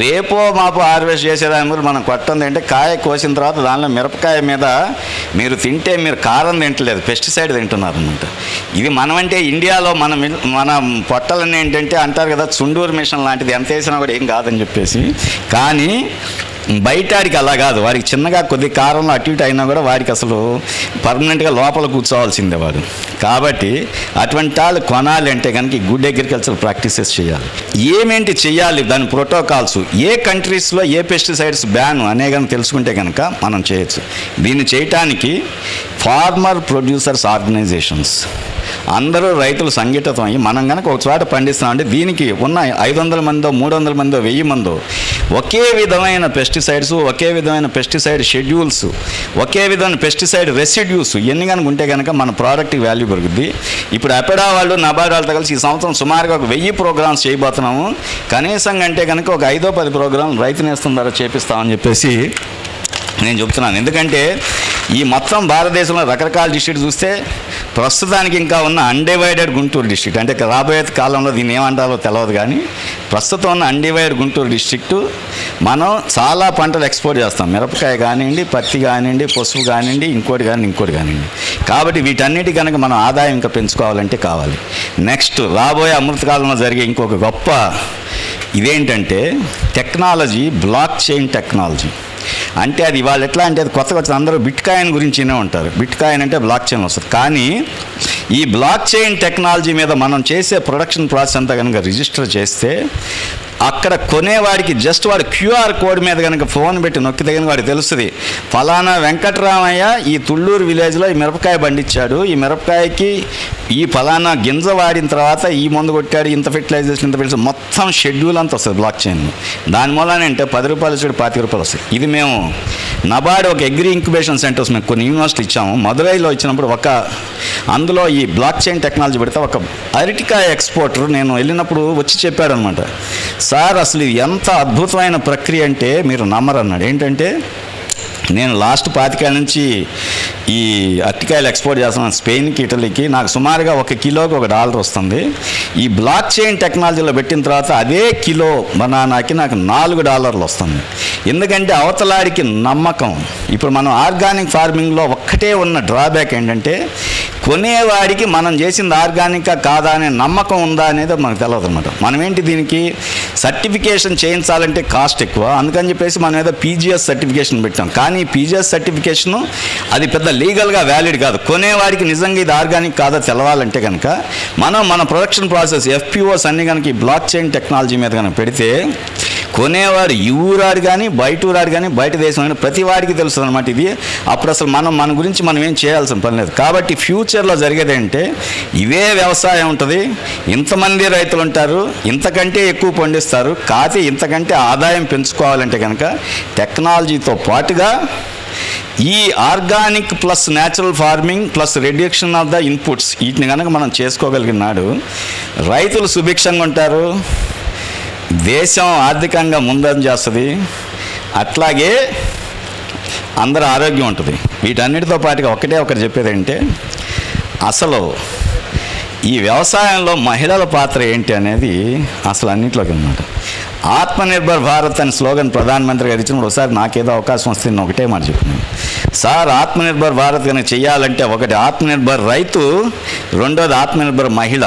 రేపో మాపో హార్వెస్ట్ చేసేదాని మీద మనం కొట్టడం అంటే కాయ కోసిన తర్వాత దానిలో మిరపకాయ మీద మీరు తింటే మీరు కారం తింటలేదు, పెస్టిసైడ్ తింటున్నారు అనమాట. ఇది మనమంటే ఇండియాలో మన పొట్టలన్నీ ఏంటంటే అంటారు కదా చుండూరు మిషన్ లాంటిది, ఎంత వేసినా కూడా ఏం కాదని చెప్పేసి. కానీ బయటాడికి అలా కాదు, వాడికి చిన్నగా కొద్ది కారంలో అటు ఇటు అయినా కూడా వాడికి అసలు పర్మనెంట్గా లోపల కూర్చోవాల్సిందే వాడు. కాబట్టి అటువంటి వాళ్ళు కొనాలి అంటే కనుక గుడ్ అగ్రికల్చర్ ప్రాక్టీసెస్ చేయాలి. ఏమేంటి చేయాలి, దాని ప్రోటోకాల్స్, ఏ కంట్రీస్లో ఏ పెస్టిసైడ్స్ బ్యాన్ అనే కనుక తెలుసుకుంటే కనుక మనం చేయొచ్చు. దీన్ని చేయటానికి ఫార్మర్ ప్రొడ్యూసర్స్ ఆర్గనైజేషన్స్ అందరూ రైతులు సంఘటితం అయ్యి మనం కనుక ఒక చోట పండిస్తున్నామంటే దీనికి ఉన్న 500 మందో 300 మందో 1000 మందో ఒకే విధమైన పెస్టిసైడ్స్, ఒకే విధమైన పెస్టిసైడ్ షెడ్యూల్స్, ఒకే విధమైన పెస్టిసైడ్ రెసిడ్యూస్ ఇవన్నీ కనుక ఉంటే కనుక మన ప్రోడక్ట్కి వాల్యూ పెరుగుద్ది. ఇప్పుడు అపెడా వాళ్ళు నబార్డ్ వాళ్ళతో కలిసి ఈ సంవత్సరం సుమారుగా ఒక 1000 ప్రోగ్రామ్స్ చేయబోతున్నాము. కనీసం అంటే కనుక ఒక 5-10 ప్రోగ్రాంలు రైతు నేస్తం ద్వారా చేపిస్తామని చెప్పేసి నేను చెప్తున్నాను. ఎందుకంటే ఈ మొత్తం భారతదేశంలో రకరకాల డిస్ట్రిక్ట్ చూస్తే ప్రస్తుతానికి ఇంకా ఉన్న అన్డివైడెడ్ గుంటూరు డిస్ట్రిక్ట్, అంటే రాబోయే కాలంలో దీన్ని ఏమంటారో తెలియదు, కానీ ప్రస్తుతం ఉన్న అన్డివైడెడ్ గుంటూరు డిస్ట్రిక్ట్ మనం చాలా పంటలు ఎక్స్పోర్ట్ చేస్తాం. మిరపకాయ కానివ్వండి, పత్తి కానివ్వండి, పసుపు కానివ్వండి, ఇంకోటి కానివ్వండి. కాబట్టి వీటన్నిటి కనుక మనం ఆదాయం ఇంకా పెంచుకోవాలంటే కావాలి. నెక్స్ట్ రాబోయే అమృతకాలంలో జరిగే ఇంకొక గొప్ప ఇదేంటంటే టెక్నాలజీ, బ్లాక్ చైన్ టెక్నాలజీ. అంటే అది వాళ్ళు ఎట్లా అంటే అది కొత్తగా వచ్చిన అందరూ బిట్ కాయిన్ గురించినే ఉంటారు. బిట్ కాయిన్ అంటే బ్లాక్ చైన్ వస్తుంది. కానీ ఈ బ్లాక్ చైన్ టెక్నాలజీ మీద మనం చేసే ప్రొడక్షన్ ప్రాసెస్ అంతా కనుక రిజిస్టర్ చేస్తే అక్కడ కొనేవాడికి జస్ట్ వాడు క్యూఆర్ కోడ్ మీద కనుక ఫోన్ పెట్టి నొక్కితే కనుక వాడికి తెలుస్తుంది, ఫలానా వెంకటరామయ్య ఈ తుళ్ళూరు విలేజ్లో ఈ మిరపకాయ పండించాడు, ఈ మిరపకాయకి ఈ ఫలానా గింజ వాడిన తర్వాత ఈ మందు కొట్టాడు, ఇంత ఫెర్టిలైజేషన్, ఇంత ఫెర్టిలైజేషన్, మొత్తం షెడ్యూల్ అంతా వస్తుంది బ్లాక్ చైన్. దాని మూలనంటే ₹10 చూడు ₹25 వస్తాయి. ఇది మేము నబార్డ్ ఒక అగ్రి ఇంక్యుబేషన్ సెంటర్స్ మేము కొన్ని యూనివర్సిటీ ఇచ్చాము. మదురైలో ఇచ్చినప్పుడు అందులో ఈ బ్లాక్ చైన్ టెక్నాలజీ పెడితే ఒక అరటికాయ ఎక్స్పోర్టర్ నేను వెళ్ళినప్పుడు వచ్చి చెప్పాడు అనమాట, సార్ అసలు ఇది ఎంత అద్భుతమైన ప్రక్రియ అంటే మీరు నమ్మరన్నాడు. ఏంటంటే నేను లాస్ట్ 25 ఏళ్ళ నుంచి ఈ అరటికాయలు ఎక్స్పోర్ట్ చేస్తున్నాను స్పెయిన్కి, ఇటలీకి. నాకు సుమారుగా $1 కిలోకి $1 వస్తుంది. ఈ బ్లాక్ చైన్ టెక్నాలజీలో పెట్టిన తర్వాత అదే కిలో బనానాకి నాకు $4 వస్తుంది. ఎందుకంటే అవతలాడికి నమ్మకం. ఇప్పుడు మనం ఆర్గానిక్ ఫార్మింగ్లో ఒక్కటే ఉన్న డ్రాబ్యాక్ ఏంటంటే కొనేవాడికి మనం చేసింది ఆర్గానికా కాదా అనే నమ్మకం ఉందా అనేది మనకు తెలియదు అనమాట. మనం ఏంటి దీనికి సర్టిఫికేషన్ చేయించాలంటే కాస్ట్ ఎక్కువ, అందుకని చెప్పేసి మనం ఏదో పీజీఎస్ సర్టిఫికేషన్ పెట్టాం. కానీ పీజీఎస్ సర్టిఫికేషను అది పెద్ద లీగల్గా వ్యాలిడ్ కాదు. కొనేవాడికి నిజంగా ఇది ఆర్గానిక్ కాదా తెలవాలంటే కనుక మనం మన ప్రొడక్షన్ ప్రాసెస్ ఎఫ్పిఓస్ అన్ని కనుక ఈ బ్లాక్ చైన్ టెక్నాలజీ మీద కనుక పెడితే కొనేవాడు ఈ ఊరాడు కానీ బయట ఊరాడు కానీ బయట దేశం కానీ ప్రతి వాడికి తెలుస్తుంది అనమాట ఇది. అప్పుడు అసలు మన గురించి మనం ఏం చేయాల్సిన పని లేదు. కాబట్టి ఫ్యూచర్లో జరిగేది అంటే ఇవే వ్యవసాయం ఉంటుంది, ఇంతమంది రైతులు ఉంటారు, ఇంతకంటే ఎక్కువ పండిస్తారు. కాకపోతే ఇంతకంటే ఆదాయం పెంచుకోవాలంటే కనుక టెక్నాలజీతో పాటుగా ఈ organic plus natural farming plus reduction of the inputs వీటిని కనుక మనం చేసుకోగలిగినాడు రైతులు సుభిక్షంగా ఉంటారు, దేశం ఆర్థికంగా ముందంజ చేస్తుంది, అట్లాగే అందరూ ఆరోగ్యం ఉంటుంది. వీటన్నిటితో పాటుగా ఒకటి చెప్పేది అంటే అసలు ఈ వ్యవసాయంలో మహిళల పాత్ర ఏంటి అనేది అసలు అన్నింటిలోకి అన్నమాట. ఆత్మనిర్భర్ భారత్ అని స్లోగన్ ప్రధానమంత్రి గారు ఇచ్చినప్పుడు ఒకసారి నాకేదో అవకాశం వస్తే నేను ఒకటే మాట చెప్పినాను, సార్ ఆత్మనిర్భర్ భారత్ కనుక చేయాలంటే ఒకటి ఆత్మనిర్భర్ రైతు, రెండోది ఆత్మనిర్భర్ మహిళ.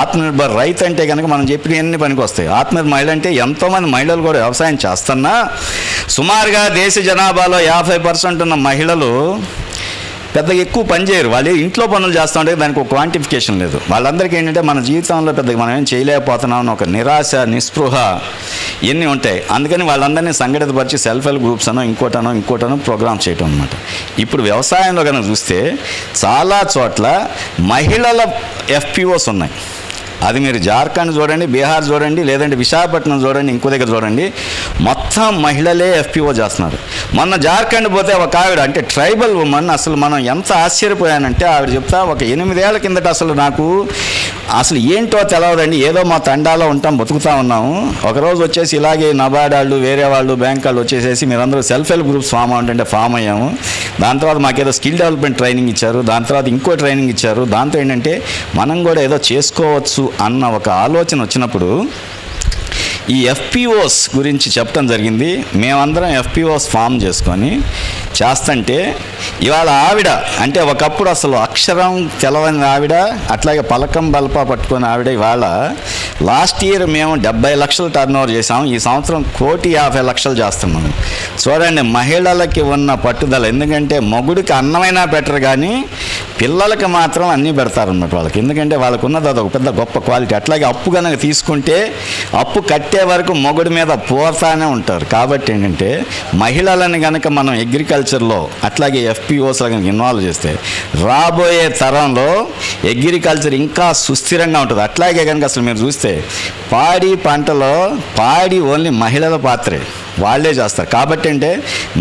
ఆత్మనిర్భర్ రైతు అంటే కనుక మనం చెప్పిన ఎన్ని పనికి వస్తాయి. ఆత్మనిర్భర్ మహిళ అంటే ఎంతోమంది మహిళలు కూడా వ్యవసాయం చేస్తున్నా సుమారుగా దేశ జనాభాలో 50% ఉన్న మహిళలు పెద్దగా ఎక్కువ పని చేయరు. వాళ్ళు ఇంట్లో పనులు చేస్తూ ఉంటే దానికి ఒక క్వాంటిఫికేషన్ లేదు. వాళ్ళందరికీ ఏంటంటే మన జీవితంలో పెద్దగా మనం ఏం చేయలేకపోతున్నాం అని ఒక నిరాశ నిస్పృహ ఇవన్నీ ఉంటాయి. అందుకని వాళ్ళందరినీ సంఘటితపరిచి సెల్ఫ్ హెల్ప్ గ్రూప్స్ అనో ఇంకోటనో ప్రోగ్రామ్ చేయటం అనమాట. ఇప్పుడు వ్యవసాయంలో కనుక చూస్తే చాలా చోట్ల మహిళల ఎఫ్పిఓస్ ఉన్నాయి. అది మీరు జార్ఖండ్ చూడండి, బీహార్ చూడండి, లేదంటే విశాఖపట్నం చూడండి, ఇంకో దగ్గర చూడండి, మొత్తం మహిళలే ఎఫ్పిఓ చేస్తున్నారు. మొన్న జార్ఖండ్ పోతే ఒక ఆవిడ అంటే ట్రైబల్ ఉమెన్, అసలు మనం ఎంత ఆశ్చర్యపోయానంటే ఆవిడ చెప్తా, ఒక 8 ఏళ్ల కిందట అసలు నాకు అసలు ఏంటో తెలవదండి, ఏదో మా తండాలో ఉంటాం బతుకుతా ఉన్నాము. ఒకరోజు వచ్చేసి ఇలాగే నబార్డ్ వాళ్ళు వేరే వాళ్ళు బ్యాంక్ వాళ్ళు వచ్చేసేసి మీరందరూ సెల్ఫ్ హెల్ప్ గ్రూప్స్ ఫామ్ అవ్వండి ఫామ్ అయ్యాము. దాని తర్వాత మాకేదో స్కిల్ డెవలప్మెంట్ ట్రైనింగ్ ఇచ్చారు, దాని తర్వాత ఇంకో ట్రైనింగ్ ఇచ్చారు. దాంతో ఏంటంటే మనం కూడా ఏదో చేసుకోవచ్చు అన్న ఒక ఆలోచన వచ్చినప్పుడు ఈ ఎఫ్పిఓస్ గురించి చెప్పడం జరిగింది. మేమందరం ఎఫ్పిఓస్ ఫామ్ చేసుకొని చేస్తుంటే ఇవాళ ఆవిడ అంటే ఒకప్పుడు అసలు అక్షరం తెలవని ఆవిడ, అట్లాగే పలకం బల్ప పట్టుకుని ఆవిడ ఇవాళ లాస్ట్ ఇయర్ మేము 70 లక్షలు టర్న్ ఓవర్ చేసాం, ఈ సంవత్సరం 1,50,00,000 చేస్తున్నాము. చూడండి మహిళలకి ఉన్న పట్టుదల. ఎందుకంటే మొగుడికి అన్నమైనా బెటర్ కానీ పిల్లలకి మాత్రం అన్నీ పెడతారన్నమాట వాళ్ళకి. ఎందుకంటే వాళ్ళకు ఉన్నది అదొక పెద్ద గొప్ప క్వాలిటీ. అట్లాగే అప్పు కనుక తీసుకుంటే అప్పు కట్టే వరకు మొగుడి మీద పోతానే ఉంటారు. కాబట్టి ఏంటంటే మహిళలని కనుక మనం అగ్రికల్చర్లో అట్లాగే ఎఫ్పిఓస్లో కనుక ఇన్వాల్వ్ చేస్తే రాబోయే తరంలో అగ్రికల్చర్ ఇంకా సుస్థిరంగా ఉంటుంది. అట్లాగే కనుక అసలు మీరు చూస్తే పాడి పంటలో పాడి ఓన్లీ మహిళల పాత్రే, వాళ్ళే చేస్తారు. కాబట్టి అంటే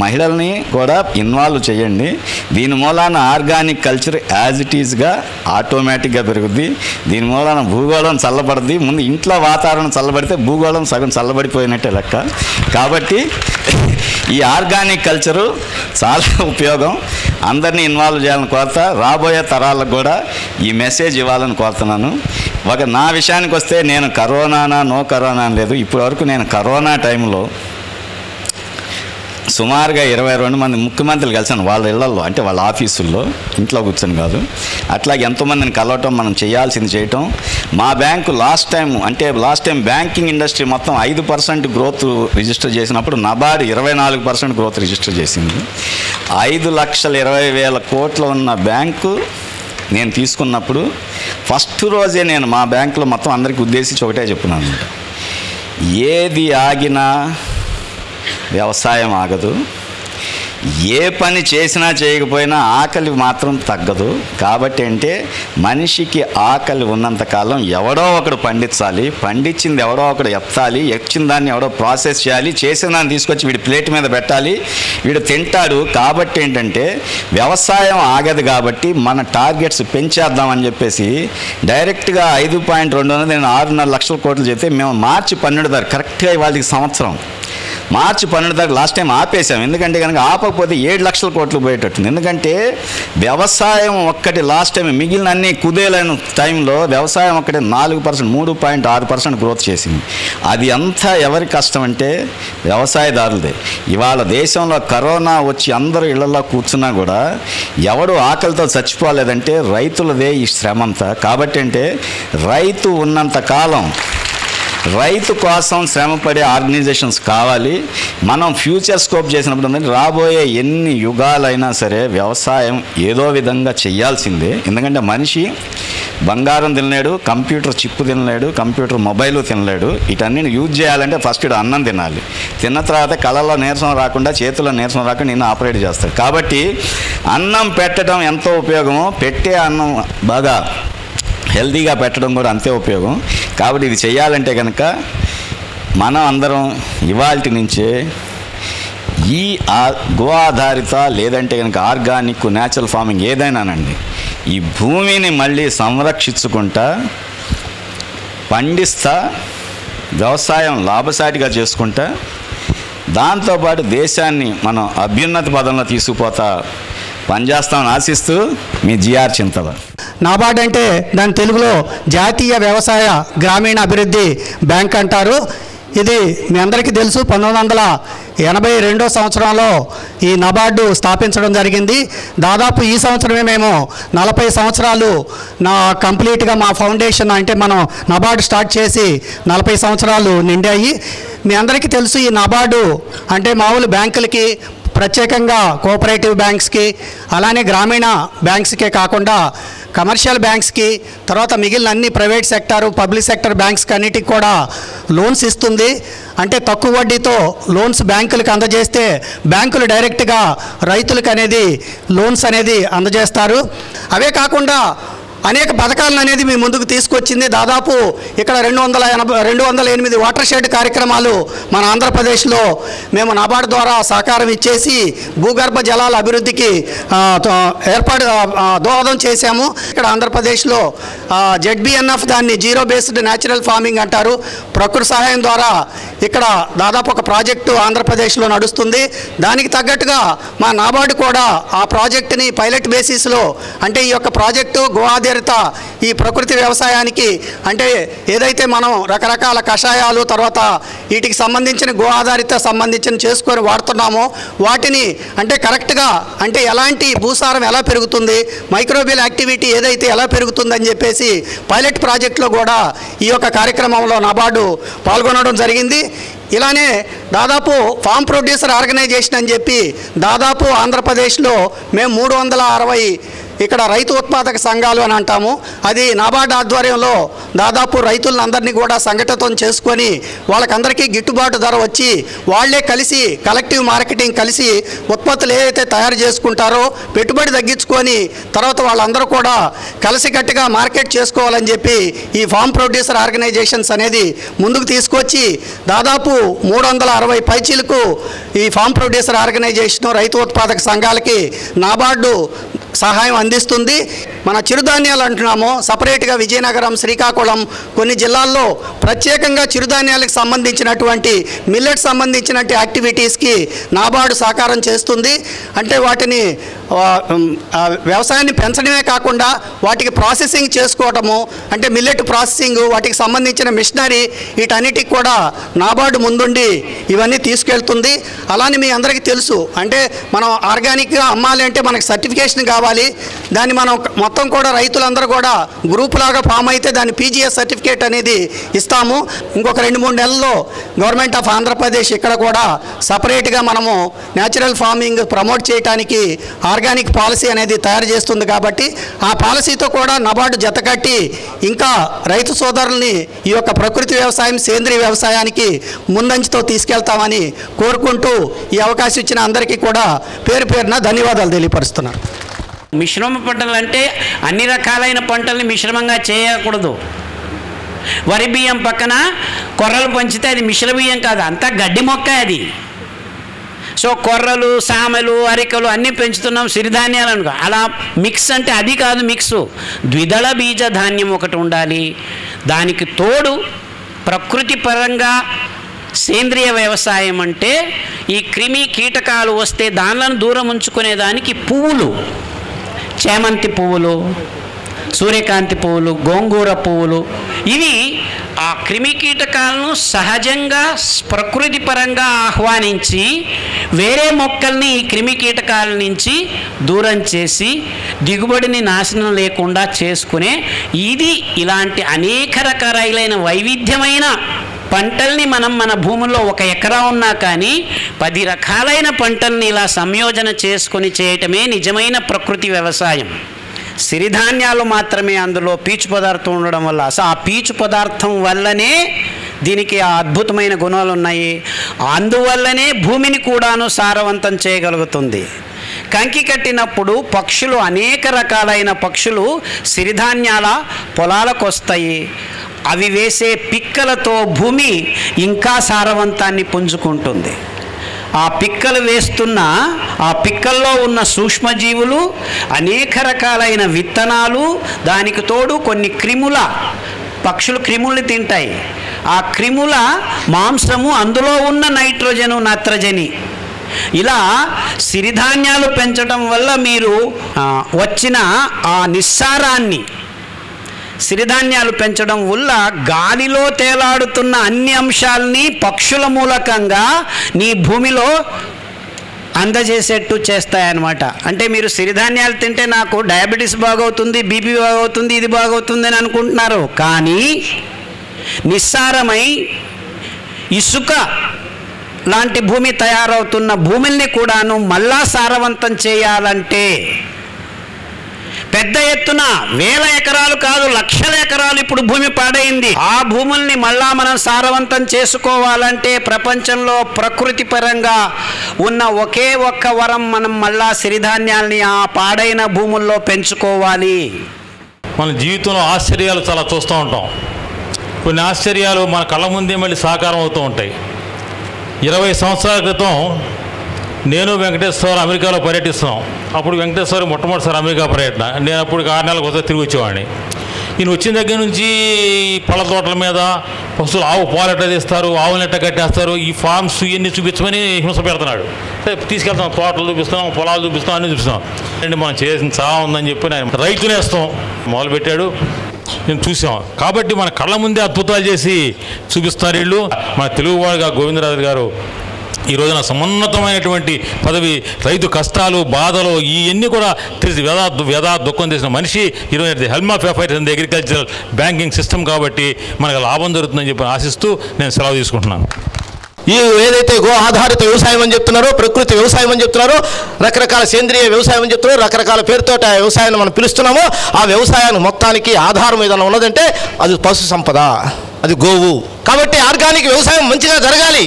మహిళల్ని కూడా ఇన్వాల్వ్ చేయండి. దీని మూలాన ఆర్గానిక్ కల్చర్ యాజ్ ఇట్ ఈజ్గా ఆటోమేటిక్గా పెరుగుద్ది. దీని మూలాన భూగోళం చల్లబడుద్ది. ముందు ఇంట్లో వాతావరణం చల్లబడితే భూగోళం సగం చల్లబడిపోయినట్టే లెక్క. కాబట్టి ఈ ఆర్గానిక్ కల్చరు చాలా ఉపయోగం. అందరినీ ఇన్వాల్వ్ చేయాలని కోరుతా. రాబోయే తరాలకు కూడా ఈ మెసేజ్ ఇవ్వాలని కోరుతున్నాను. నా విషయానికి వస్తే నేను కరోనానా నో కరోనా అని లేదు. ఇప్పటి వరకు నేను కరోనా టైంలో సుమారుగా 22 మంది ముఖ్యమంత్రులు కలిసాను వాళ్ళ ఇళ్లలో, అంటే వాళ్ళ ఆఫీసుల్లో, ఇంట్లో కూర్చొని కాదు. అట్లాగే ఎంతోమందిని కలవటం, మనం చేయాల్సింది చేయటం. మా bank last time banking industry మొత్తం 5% గ్రోత్ రిజిస్టర్ చేసినప్పుడు నబార్డ్ 24% గ్రోత్ రిజిస్టర్ చేసింది. 5,20,000 కోట్లు ఉన్న బ్యాంకు నేను తీసుకున్నప్పుడు ఫస్ట్ రోజే నేను మా బ్యాంకులో మొత్తం అందరికీ ఉద్దేశించి ఒకటే చెప్పున్నాను, ఏది ఆగినా వ్యవసాయం ఆగదు, ఏ పని చేసినా చేయకపోయినా ఆకలి మాత్రం తగ్గదు. కాబట్టి అంటే మనిషికి ఆకలి ఉన్నంతకాలం ఎవడో ఒకడు పండించాలి, పండించింది ఎవడో ఒకడు ఎత్తాలి, ఎక్కిన దాన్ని ఎవడో ప్రాసెస్ చేయాలి, చేసిన దాన్ని తీసుకొచ్చి వీడి ప్లేట్ మీద పెట్టాలి, వీడు తింటాడు. కాబట్టి ఏంటంటే వ్యవసాయం ఆగదు. కాబట్టి మన టార్గెట్స్ పెంచేద్దామని చెప్పేసి డైరెక్ట్గా 5.2 నేను 6.5 లక్షల కోట్లు చెప్తే మేము మార్చి 12 కరెక్ట్గా వాళ్ళకి సంవత్సరం మార్చి 12 దాకా లాస్ట్ టైం ఆపేసాం. ఎందుకంటే కనుక ఆపకపోతే 7 లక్షల కోట్లు పోయేటట్టుంది. ఎందుకంటే వ్యవసాయం ఒక్కటి లాస్ట్ టైం మిగిలిన అన్ని కుదేలైన టైంలో వ్యవసాయం ఒక్కటి 4%, 3.6% గ్రోత్ చేసింది. అది అంతా ఎవరి కష్టం అంటే వ్యవసాయదారులదే. ఇవాళ దేశంలో కరోనా వచ్చి అందరూ ఇళ్లలో కూర్చున్నా కూడా ఎవడు ఆకలితో చచ్చిపోలేదంటే రైతులదే ఈ శ్రమ అంతా. కాబట్టి అంటే రైతు ఉన్నంత కాలం రైతు కోసం శ్రమపడే ఆర్గనైజేషన్స్ కావాలి. మనం ఫ్యూచర్ స్కోప్ చేసినప్పుడు రాబోయే ఎన్ని యుగాలైనా సరే వ్యవసాయం ఏదో విధంగా చేయాల్సిందే. ఎందుకంటే మనిషి బంగారం తినలేడు, కంప్యూటర్ చిప్పు తినలేడు, కంప్యూటర్ మొబైల్ తినలేడు. వీటన్నిటిని యూజ్ చేయాలంటే ఫస్ట్ ఇటు అన్నం తినాలి. తిన్న తర్వాత కళ్ళల్లో నీరసం రాకుండా, చేతుల్లో నీరసం రాకుండా నేను ఆపరేట్ చేస్తాను. కాబట్టి అన్నం పెట్టడం ఎంతో ఉపయోగమో పెట్టే అన్నం బాగా హెల్తీగా పెట్టడం కూడా అంతే ఉపయోగం. కాబట్టి ఇది చేయాలంటే కనుక మనం అందరం ఇవాల్టి నుంచే ఈ గో ఆధారిత లేదంటే కనుక ఆర్గానిక్ న్యాచురల్ ఫార్మింగ్ ఏదైనానండి ఈ భూమిని మళ్ళీ సంరక్షించుకుంటా పండిస్తా వ్యవసాయం లాభసాటిగా చేసుకుంటా దాంతోపాటు దేశాన్ని మనం అభ్యున్నత పదంలో తీసుకుపోతా పనిచేస్తామని ఆశిస్తూ మీ జిఆర్ చింతల. నాబార్డ్ అంటే దాని తెలుగులో జాతీయ వ్యవసాయ గ్రామీణ అభివృద్ధి బ్యాంక్ అంటారు. ఇది మీ అందరికీ తెలుసు 1982 సంవత్సరంలో ఈ నబార్డు స్థాపించడం జరిగింది. దాదాపు ఈ సంవత్సరమే మేము 40 సంవత్సరాలు కంప్లీట్గా మా ఫౌండేషన్ అంటే మనం నబార్డు స్టార్ట్ చేసి 40 సంవత్సరాలు నిండాయి. మీ అందరికీ తెలుసు ఈ నబార్డు అంటే మామూలు బ్యాంకులకి ప్రత్యేకంగా కోఆపరేటివ్ బ్యాంక్స్కి అలానే గ్రామీణ బ్యాంక్స్కే కాకుండా కమర్షియల్ బ్యాంక్స్కి తర్వాత మిగిలిన అన్ని ప్రైవేట్ సెక్టారు పబ్లిక్ సెక్టర్ బ్యాంక్స్కి అన్నిటికి కూడా లోన్స్ ఇస్తుంది. అంటే తక్కువ వడ్డీతో లోన్స్ బ్యాంకులకు అందజేస్తే బ్యాంకులు డైరెక్ట్గా రైతులకు అనేది లోన్స్ అనేది అందజేస్తారు. అవే కాకుండా అనేక పథకాలను అనేది మీ ముందుకు తీసుకొచ్చింది. దాదాపు ఇక్కడ 208 వాటర్ షెడ్ కార్యక్రమాలు మన ఆంధ్రప్రదేశ్లో మేము నాబార్డు ద్వారా సహకారం ఇచ్చేసి భూగర్భ జలాల అభివృద్ధికి దోహదం చేశాము. ఇక్కడ ఆంధ్రప్రదేశ్లో ZBNF దాన్ని జీరో బేస్డ్ న్యాచురల్ ఫార్మింగ్ అంటారు. ప్రకృతి సహాయం ద్వారా ఇక్కడ దాదాపు ఒక ప్రాజెక్టు ఆంధ్రప్రదేశ్లో నడుస్తుంది. దానికి తగ్గట్టుగా మా నాబార్డు కూడా ఆ ప్రాజెక్టుని పైలట్ బేసిస్లో అంటే ఈ యొక్క ప్రాజెక్టు గో ఆధారిత ఈ ప్రకృతి వ్యవసాయానికి అంటే ఏదైతే మనం రకరకాల కషాయాలు తర్వాత వీటికి సంబంధించిన గో ఆధారిత సంబంధించిన చేసుకొని వాడుతున్నామో వాటిని అంటే కరెక్ట్గా అంటే ఎలాంటి భూసారం ఎలా పెరుగుతుంది మైక్రోబియల్ యాక్టివిటీ ఏదైతే ఎలా పెరుగుతుందని చెప్పేసి పైలట్ ప్రాజెక్టులో కూడా ఈ యొక్క కార్యక్రమంలో నాబార్డు పాల్గొనడం జరిగింది. ఇలానే దాదాపు ఫామ్ ప్రొడ్యూసర్ ఆర్గనైజేషన్ అని చెప్పి దాదాపు ఆంధ్రప్రదేశ్లో మేము 360 ఇక్కడ రైతు ఉత్పాదక సంఘాలు అని అంటాము. అది నాబార్డు ఆధ్వర్యంలో దాదాపు రైతులందరినీ కూడా సంఘటితం చేసుకొని వాళ్ళకందరికీ గిట్టుబాటు ధర వచ్చి వాళ్లే కలిసి కలెక్టివ్ మార్కెటింగ్ కలిసి ఉత్పత్తులు ఏదైతే తయారు చేసుకుంటారో పెట్టుబడి తగ్గించుకొని తర్వాత వాళ్ళందరూ కూడా కలిసికట్టుగా మార్కెట్ చేసుకోవాలని చెప్పి ఈ ఫామ్ ప్రొడ్యూసర్ ఆర్గనైజేషన్స్ అనేది ముందుకు తీసుకొచ్చి దాదాపు 360 పైచీలకు ఈ ఫామ్ ప్రొడ్యూసర్ ఆర్గనైజేషన్ రైతు ఉత్పాదక సంఘాలకి నాబార్డు సహాయం అందిస్తుంది. మన చిరుధాన్యాలు అంటున్నాము సపరేట్గా విజయనగరం శ్రీకాకుళం కొన్ని జిల్లాల్లో ప్రత్యేకంగా చిరుధాన్యాలకు సంబంధించినటువంటి మిల్లెట్ సంబంధించిన యాక్టివిటీస్కి నాబార్డు సహకారం చేస్తుంది. అంటే వాటిని వ్యవసాయాన్ని పెంచడమే కాకుండా వాటికి ప్రాసెసింగ్ చేసుకోవటము అంటే మిల్లెట్ ప్రాసెసింగ్ వాటికి సంబంధించిన మిషనరీ వీటన్నిటికి కూడా నాబార్డు ముందుండి ఇవన్నీ తీసుకెళ్తుంది. అలానే మీ అందరికీ తెలుసు అంటే మనం ఆర్గానిక్గా అమ్మాలి అంటే మనకి సర్టిఫికేషన్ కావాలి. దాన్ని మనం మొత్తం కూడా రైతులందరూ కూడా గ్రూప్ లాగా ఫామ్ అయితే దాన్ని PGS సర్టిఫికేట్ అనేది ఇస్తాము. ఇంకొక 2-3 నెలల్లో గవర్నమెంట్ ఆఫ్ ఆంధ్రప్రదేశ్ ఇక్కడ కూడా సపరేట్గా మనము న్యాచురల్ ఫార్మింగ్ ప్రమోట్ చేయడానికి ఆర్గానిక్ పాలసీ అనేది తయారు చేస్తుంది. కాబట్టి ఆ పాలసీతో కూడా నాబార్డు జతకట్టి ఇంకా రైతు సోదరుల్ని ఈ యొక్క ప్రకృతి వ్యవసాయం సేంద్రీయ వ్యవసాయానికి ముందంజతో తీసుకెళ్తామని కోరుకుంటూ ఈ అవకాశం ఇచ్చిన అందరికీ కూడా పేరు పేరున ధన్యవాదాలు తెలియపరుస్తున్నాను. మిశ్రమ పంటలు అంటే అన్ని రకాలైన పంటల్ని మిశ్రమంగా చేయకూడదు. వరి బియ్యం పక్కన కొర్రలు పంచితే అది మిశ్ర బియ్యం కాదు, అంతా గడ్డి మొక్క అది. సో కొర్రలు సామెలు అరికలు అన్నీ పెంచుతున్నాం సిరిధాన్యాలు అనుకో. అలా మిక్స్ అంటే అది కాదు మిక్సు. ద్విదళ బీజ ధాన్యం ఒకటి ఉండాలి. దానికి తోడు ప్రకృతి పరంగా సేంద్రియ వ్యవసాయం అంటే ఈ క్రిమి కీటకాలు వస్తే దానిలను దూరం ఉంచుకునేదానికి పువ్వులు, చేమంతి పువ్వులు, సూర్యకాంతి పువ్వులు, గోంగూర పువ్వులు, ఇవి ఆ క్రిమి కీటకాలను సహజంగా ప్రకృతి పరంగా ఆహ్వానించి వేరే మొక్కల్ని ఈ క్రిమి కీటకాల నుంచి దూరం చేసి దిగుబడిని నాశనం లేకుండా చేసుకునే ఇది ఇలాంటి అనేక రకాలైన వైవిధ్యమైన పంటల్ని మనం మన భూముల్లో 1 ఎకరా ఉన్నా కానీ 10 రకాలైన పంటల్ని ఇలా సంయోజన చేసుకొని చేయటమే నిజమైన ప్రకృతి వ్యవసాయం. సిరిధాన్యాలు మాత్రమే అందులో పీచు పదార్థం ఉండడం వల్ల, అసలు ఆ పీచు పదార్థం వల్లనే దీనికి ఆ అద్భుతమైన గుణాలు ఉన్నాయి. అందువల్లనే భూమిని కూడాను సారవంతం చేయగలుగుతుంది. కంకి కట్టినప్పుడు పక్షులు, అనేక రకాలైన పక్షులు సిరిధాన్యాల పొలాలకు వస్తాయి. అవి వేసే పిక్కలతో భూమి ఇంకా సారవంతాన్ని పుంజుకుంటుంది. ఆ పిక్కలు వేస్తున్న ఆ పిక్కల్లో ఉన్న సూక్ష్మజీవులు, అనేక రకాలైన విత్తనాలు, దానికి తోడు కొన్ని క్రిముల, పక్షులు క్రిముల్ని తింటాయి. ఆ క్రిముల మాంసము, అందులో ఉన్న నైట్రోజను, నత్రజని, ఇలా సిరిధాన్యాలు పెంచడం వల్ల మీరు వచ్చిన ఆ నిస్సారాన్ని, సిరిధాన్యాలు పెంచడం వల్ల గాలిలో తేలాడుతున్న అన్ని అంశాలని పక్షుల మూలకంగా నీ భూమిలో అందజేసేట్టు చేస్తాయన్నమాట. అంటే మీరు సిరిధాన్యాలు తింటే నాకు డయాబెటీస్ బాగవుతుంది, బీపీ బాగవుతుంది, ఇది బాగవుతుంది అని అనుకుంటున్నారు. కానీ నిస్సారమై ఇసుక లాంటి భూమి తయారవుతున్న భూముల్ని కూడాను మళ్ళా సారవంతం చేయాలంటే పెద్ద ఎత్తున 1000 ఎకరాలు కాదు, లక్షల ఎకరాలు ఇప్పుడు భూమి పాడైంది. ఆ భూముల్ని మళ్ళా మనం సారవంతం చేసుకోవాలంటే ప్రపంచంలో ప్రకృతి పరంగా ఉన్న ఒకే ఒక్క వరం, మనం మళ్ళా సిరిధాన్యాల్ని ఆ పాడైన భూముల్లో పెంచుకోవాలి. మన జీవితంలో ఆశ్చర్యాలు చాలా చూస్తూ ఉంటాం. కొన్ని ఆశ్చర్యాలు మన కళ్ళ ముందే మళ్ళీ సాకారం అవుతూ ఉంటాయి. 20 సంవత్సరాల క్రితం నేను వెంకటేశ్వర అమెరికాలో పర్యటిస్తున్నాం. అప్పుడు వెంకటేశ్వర మొట్టమొదటిసారి అమెరికా పర్యటన. నేను అప్పుడు 6 నెలలకు ఒకసారి తిరిగి వచ్చేవాడిని. ఈయన వచ్చిన దగ్గర నుంచి పళ్ళ తోటల మీద పశువులు, ఆవు పాలు ఎట్లా తీస్తారు, ఆవులు ఎట్లా కట్టేస్తారు, ఈ ఫార్మ్స్ ఇవన్నీ చూపించమని హింస పెడుతున్నాడు. తీసుకెళ్తాం, తోటలు చూపిస్తాం, పొలాలు చూపిస్తాం, అన్నీ చూపిస్తాం. అంటే మనం చేసిన చాలా ఉందని చెప్పి ఆయన రైతు నేస్తం మొదలుపెట్టాడు. నేను చూసాం. కాబట్టి మన కళ్ళ ముందే అద్భుతాలు చేసి చూపిస్తారు వీళ్ళు. మన తెలుగువాడుగా గోవిందరాజు గారు ఈ రోజున సమున్నతమైనటువంటి పదవి, రైతు కష్టాలు, బాధలు ఇవన్నీ కూడా తెలిసి వ్యధా దుఃఖం తెలిసిన మనిషి. ఈరోజు the helm of affairs in the agricultural banking system కాబట్టి మనకు లాభం జరుగుతుందని చెప్పి ఆశిస్తూ నేను సెలవు తీసుకుంటున్నాను. ఈ ఏదైతే గో ఆధారిత వ్యవసాయం అని చెప్తున్నారో, ప్రకృతి వ్యవసాయం అని చెప్తున్నారో, రకరకాల సేంద్రియ వ్యవసాయం అని చెప్తున్నారో, రకరకాల పేరుతో వ్యవసాయాన్ని మనం పిలుస్తున్నామో, ఆ వ్యవసాయాన్ని మొత్తానికి ఆధారం ఏదైనా ఉన్నదంటే అది పశు సంపద, అది గోవు. కాబట్టి ఆర్గానిక్ వ్యవసాయం మంచిగా జరగాలి,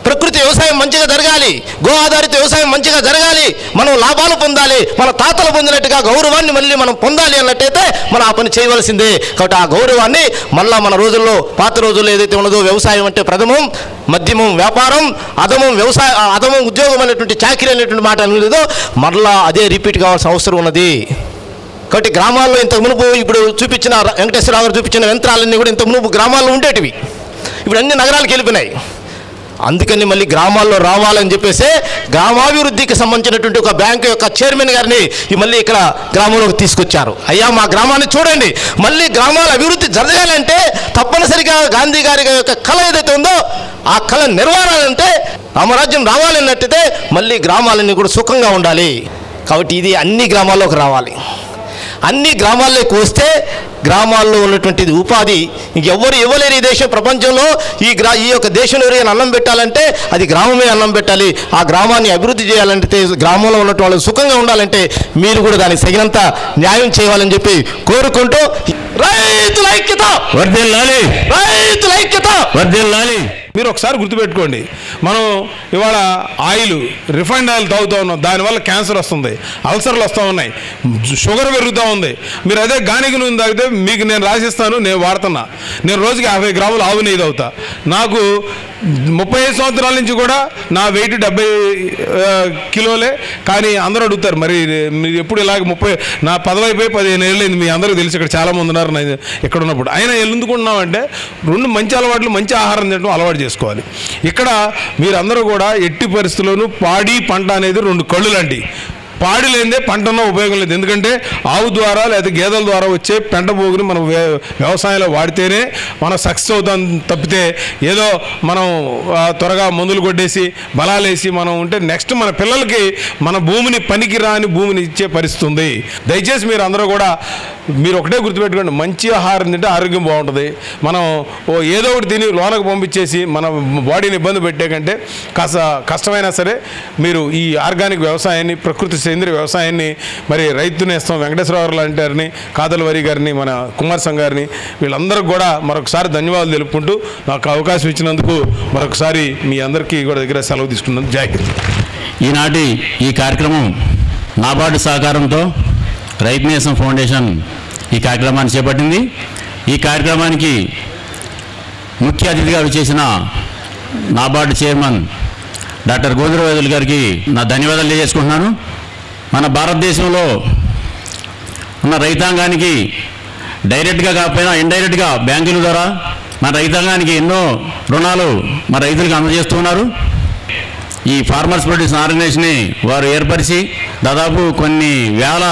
ప్రకృతి వ్యవసాయం మంచిగా జరగాలి, గో ఆధారిత వ్యవసాయం మంచిగా జరగాలి, మనం లాభాలు పొందాలి, మన తాతలు పొందినట్టుగా గౌరవాన్ని మళ్ళీ మనం పొందాలి అన్నట్టయితే మనం ఆ పని చేయవలసిందే. కాబట్టి ఆ గౌరవాన్ని మళ్ళా మన రోజుల్లో, పాత రోజుల్లో ఏదైతే ఉన్నదో, వ్యవసాయం అంటే ప్రథమం, మధ్యమం వ్యాపారం, అధమం ఉద్యోగం అనేటువంటి చాకిరీ అనేటువంటి మాట అనేదో మళ్ళా అదే రిపీట్ కావాల్సిన అవసరం ఉన్నది. కాబట్టి గ్రామాల్లో ఇంత మునుపు ఇప్పుడు చూపించిన వెంకటేశ్వరరావు గారు చూపించిన యంత్రాలన్నీ కూడా ఇంత మునుపు గ్రామాల్లో ఉండేటివి, ఇప్పుడు అన్ని నగరాలకు వెళ్ళిపోయినాయి. అందుకని మళ్ళీ గ్రామాల్లో రావాలని చెప్పేసి గ్రామాభివృద్ధికి సంబంధించినటువంటి ఒక బ్యాంకు యొక్క చైర్మన్ గారిని మళ్ళీ ఇక్కడ గ్రామంలోకి తీసుకొచ్చారు. అయ్యా మా గ్రామాన్ని చూడండి, మళ్ళీ గ్రామాల అభివృద్ధి జరగాలంటే తప్పనిసరిగా గాంధీ గారి యొక్క కళ ఏదైతే ఉందో ఆ కళ నెరవేరాలంటే, రామరాజ్యం రావాలన్నట్టయితే మళ్ళీ గ్రామాలన్నీ కూడా సుఖంగా ఉండాలి. కాబట్టి ఇది అన్ని గ్రామాల్లోకి రావాలి. అన్ని గ్రామాల్లోకి వస్తే గ్రామాల్లో ఉన్నటువంటి ఉపాధి ఇంకెవ్వరు ఇవ్వలేరు. ఈ దేశం ప్రపంచంలో ఈ యొక్క దేశంలో ఎవరైనా అన్నం పెట్టాలంటే అది గ్రామమే అన్నం పెట్టాలి. ఆ గ్రామాన్ని అభివృద్ధి చేయాలంటే, గ్రామంలో ఉన్నటువంటి వాళ్ళు సుఖంగా ఉండాలంటే మీరు కూడా దానికి తగినంత న్యాయం చేయాలని చెప్పి కోరుకుంటూ, రైతుల ఐక్యత వర్ధిల్లాలి, రైతుల ఐక్యత వర్ధిల్లాలి. మీరు ఒకసారి గుర్తుపెట్టుకోండి, మనం ఇవాళ రిఫైండ్ ఆయిల్ తాగుతూ ఉన్నాం, దానివల్ల క్యాన్సర్ వస్తుంది, అల్సర్లు వస్తూ ఉన్నాయి, షుగర్ పెరుగుతూ ఉంది. మీరు అదే గానికి నూనె తాగితే మీకు నేను రాసిస్తాను, నేను వాడుతున్నా. నేను రోజుకి 50 గ్రాములు ఆవు నెయ్యి తాగుతా. నాకు 35 సంవత్సరాల నుంచి కూడా నా వెయిట్ 70 కిలోలే. కానీ అందరూ అడుగుతారు, మరి మీరు ఎప్పుడు ఇలాగ నా 10 అయిపోయి 15 ఏళ్ళైంది, మీ అందరూ తెలిసి ఇక్కడ చాలామంది ఉన్నారు ఇక్కడ ఉన్నప్పుడు. అయినా ఎందుకున్నామంటే 2 మంచి అలవాట్లు, మంచి ఆహారం తినడం అలవాటు చేసుకోవాలి. ఇక్కడ మీరందరూ కూడా ఎట్టి పరిస్థితుల్లోనూ పాడి పంట అనేది 2 కళ్ళు లాంటి. పాడి లేదే పంటలో ఉపయోగం లేదు. ఎందుకంటే ఆవు ద్వారా లేదా గేదెల ద్వారా వచ్చే పెంట పోగుని మనం వ్యవసాయంలో వాడితేనే మనం సక్సెస్ అవుతాం తప్పితే ఏదో మనం త్వరగా మందులు కొట్టేసి బలాలేసి మనం ఉంటే నెక్స్ట్ మన పిల్లలకి మన భూమిని పనికి రాని భూమిని ఇచ్చే పరిస్థితి ఉంది. దయచేసి మీరు అందరూ కూడా మీరు ఒకటే గుర్తుపెట్టుకోండి, మంచి ఆహారం తింటే ఆరోగ్యం బాగుంటుంది. మనం ఏదో ఒకటి తిని లోనకు పంపించేసి మన బాడీని ఇబ్బంది పెట్టే కంటే కాస్త కష్టమైనా సరే మీరు ఈ ఆర్గానిక్ వ్యవసాయాన్ని, ప్రకృతి సేంద్రియ వ్యవసాయాన్ని, మరి రైతు నేస్తం వెంకటేశ్వరరావు లాంటి గారిని, కాదలవరి గారిని, మన కుమార్ సంఘ్ గారిని, వీళ్ళందరికీ కూడా మరొకసారి ధన్యవాదాలు తెలుపుకుంటూ నాకు అవకాశం ఇచ్చినందుకు మరొకసారి మీ అందరికీ కూడా దగ్గర సెలవు తీసుకున్నాను. జై హింద్. ఈనాటి ఈ కార్యక్రమం నాబార్డు సహకారంతో రైతు నేస్తం ఫౌండేషన్ ఈ కార్యక్రమాన్ని చేపట్టింది. ఈ కార్యక్రమానికి ముఖ్య అతిథిగా విచ్చేసిన నాబార్డు చైర్మన్ డాక్టర్ గోవిందరావు గారికి నా ధన్యవాదాలు తెలియజేసుకుంటున్నాను. మన భారతదేశంలో ఉన్న రైతాంగానికి డైరెక్ట్గా కాకపోయినా ఇండైరెక్ట్గా బ్యాంకుల ద్వారా మన రైతాంగానికి ఎన్నో రుణాలు మన రైతులకు అందజేస్తున్నారు. ఈ ఫార్మర్స్ ప్రొడ్యూస్ ఆర్గనైజేషన్ని వారు ఏర్పరిచి దాదాపు కొన్ని వేల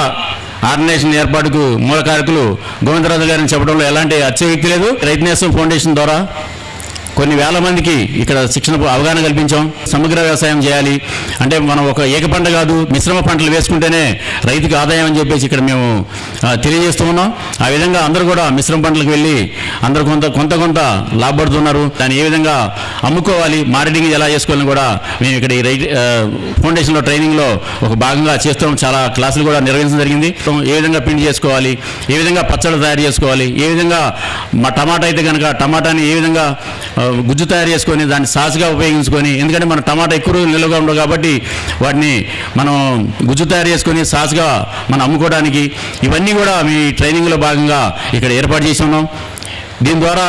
ఆర్గనైజేషన్ ఏర్పాటుకు మూలకారకులు గోవిందరాజు గారిని చెప్పడంలో ఎలాంటి అత్యయుక్తి లేదు. రైతు నేస్తం ఫౌండేషన్ ద్వారా కొన్ని వేల మందికి ఇక్కడ శిక్షణ అవగాహన కల్పించాం. సమగ్ర వ్యవసాయం చేయాలి అంటే మనం ఒక ఏక పంట కాదు, మిశ్రమ పంటలు వేసుకుంటేనే రైతుకు ఆదాయం అని చెప్పేసి ఇక్కడ మేము తెలియజేస్తూ ఉన్నాం. ఆ విధంగా అందరూ కూడా మిశ్రమ పంటలకు వెళ్ళి అందరూ కొంత లాభపడుతున్నారు. దాన్ని ఏ విధంగా అమ్ముకోవాలి, మార్కెటింగ్ ఎలా చేసుకోవాలని కూడా మేము ఇక్కడ ఈ ఫౌండేషన్లో ట్రైనింగ్లో ఒక భాగంగా చేస్తాం. చాలా క్లాసులు కూడా నిర్వహించడం జరిగింది. ఏ విధంగా పిండి చేసుకోవాలి, ఏ విధంగా పచ్చళ్ళు తయారు చేసుకోవాలి, ఏ విధంగా టమాటా అయితే కనుక టమాటాని ఏ విధంగా గుజ్జు తయారు చేసుకొని దాన్ని సాసుగా ఉపయోగించుకొని, ఎందుకంటే మన టమాటా ఎక్కువ రోజులు నిల్వగా ఉండవు కాబట్టి వాటిని మనం గుజ్జు తయారు చేసుకొని సాసుగా మనం అమ్ముకోవడానికి ఇవన్నీ కూడా మీ ట్రైనింగ్లో భాగంగా ఇక్కడ ఏర్పాటు చేసి ఉన్నాం. దీని ద్వారా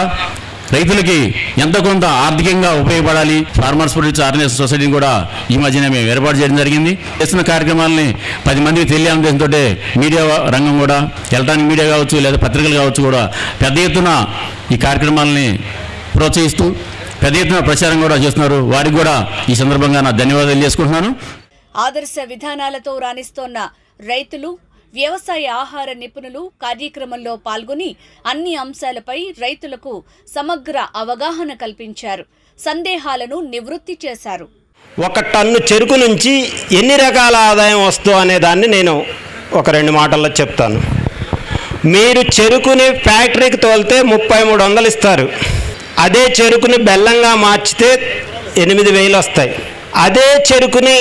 రైతులకి ఎంతో కొంత ఆర్థికంగా ఉపయోగపడాలి. ఫార్మర్స్ ప్రొడ్యూస్ ఆర్గనైజేషన్ సొసైటీని కూడా ఈ మధ్యన మేము ఏర్పాటు చేయడం జరిగింది. చేస్తున్న కార్యక్రమాలని 10 మందికి తెలియాలనే ఉద్దేశంతో మీడియా రంగం కూడా, ఎలక్ట్రానిక్ మీడియా కావచ్చు లేదా పత్రికలు కావచ్చు కూడా పెద్ద ఎత్తున ఈ కార్యక్రమాలని ప్రోత్సహిస్తూ పెద్ద ఎత్తున ప్రచారం కూడా చేస్తున్నారు. వారికి కూడా ఈ సందర్భంగా నా ధన్యవాదాలు చేసుకుంటున్నాను. ఆదర్శ విధానాలతో రాణిస్తోన్న రైతులు, వ్యవసాయ ఆహార నిపుణులు కార్యక్రమంలో పాల్గొని అన్ని అంశాలపై రైతులకు సమగ్ర అవగాహన కల్పించారు. సందేహాలను నివృత్తి చేశారు. 1 టన్ను చెరుకు నుంచి ఎన్ని రకాల ఆదాయం వస్తుందో అనే దాన్ని నేను ఒక 2 మాటల్లో చెప్తాను. మీరు చెరుకుని ఫ్యాక్టరీకి తోలితే 3300 ఇస్తారు. అదే చెరుకుని బెల్లంగా మార్చితే 8000 వస్తాయి. అదే చెరుకుని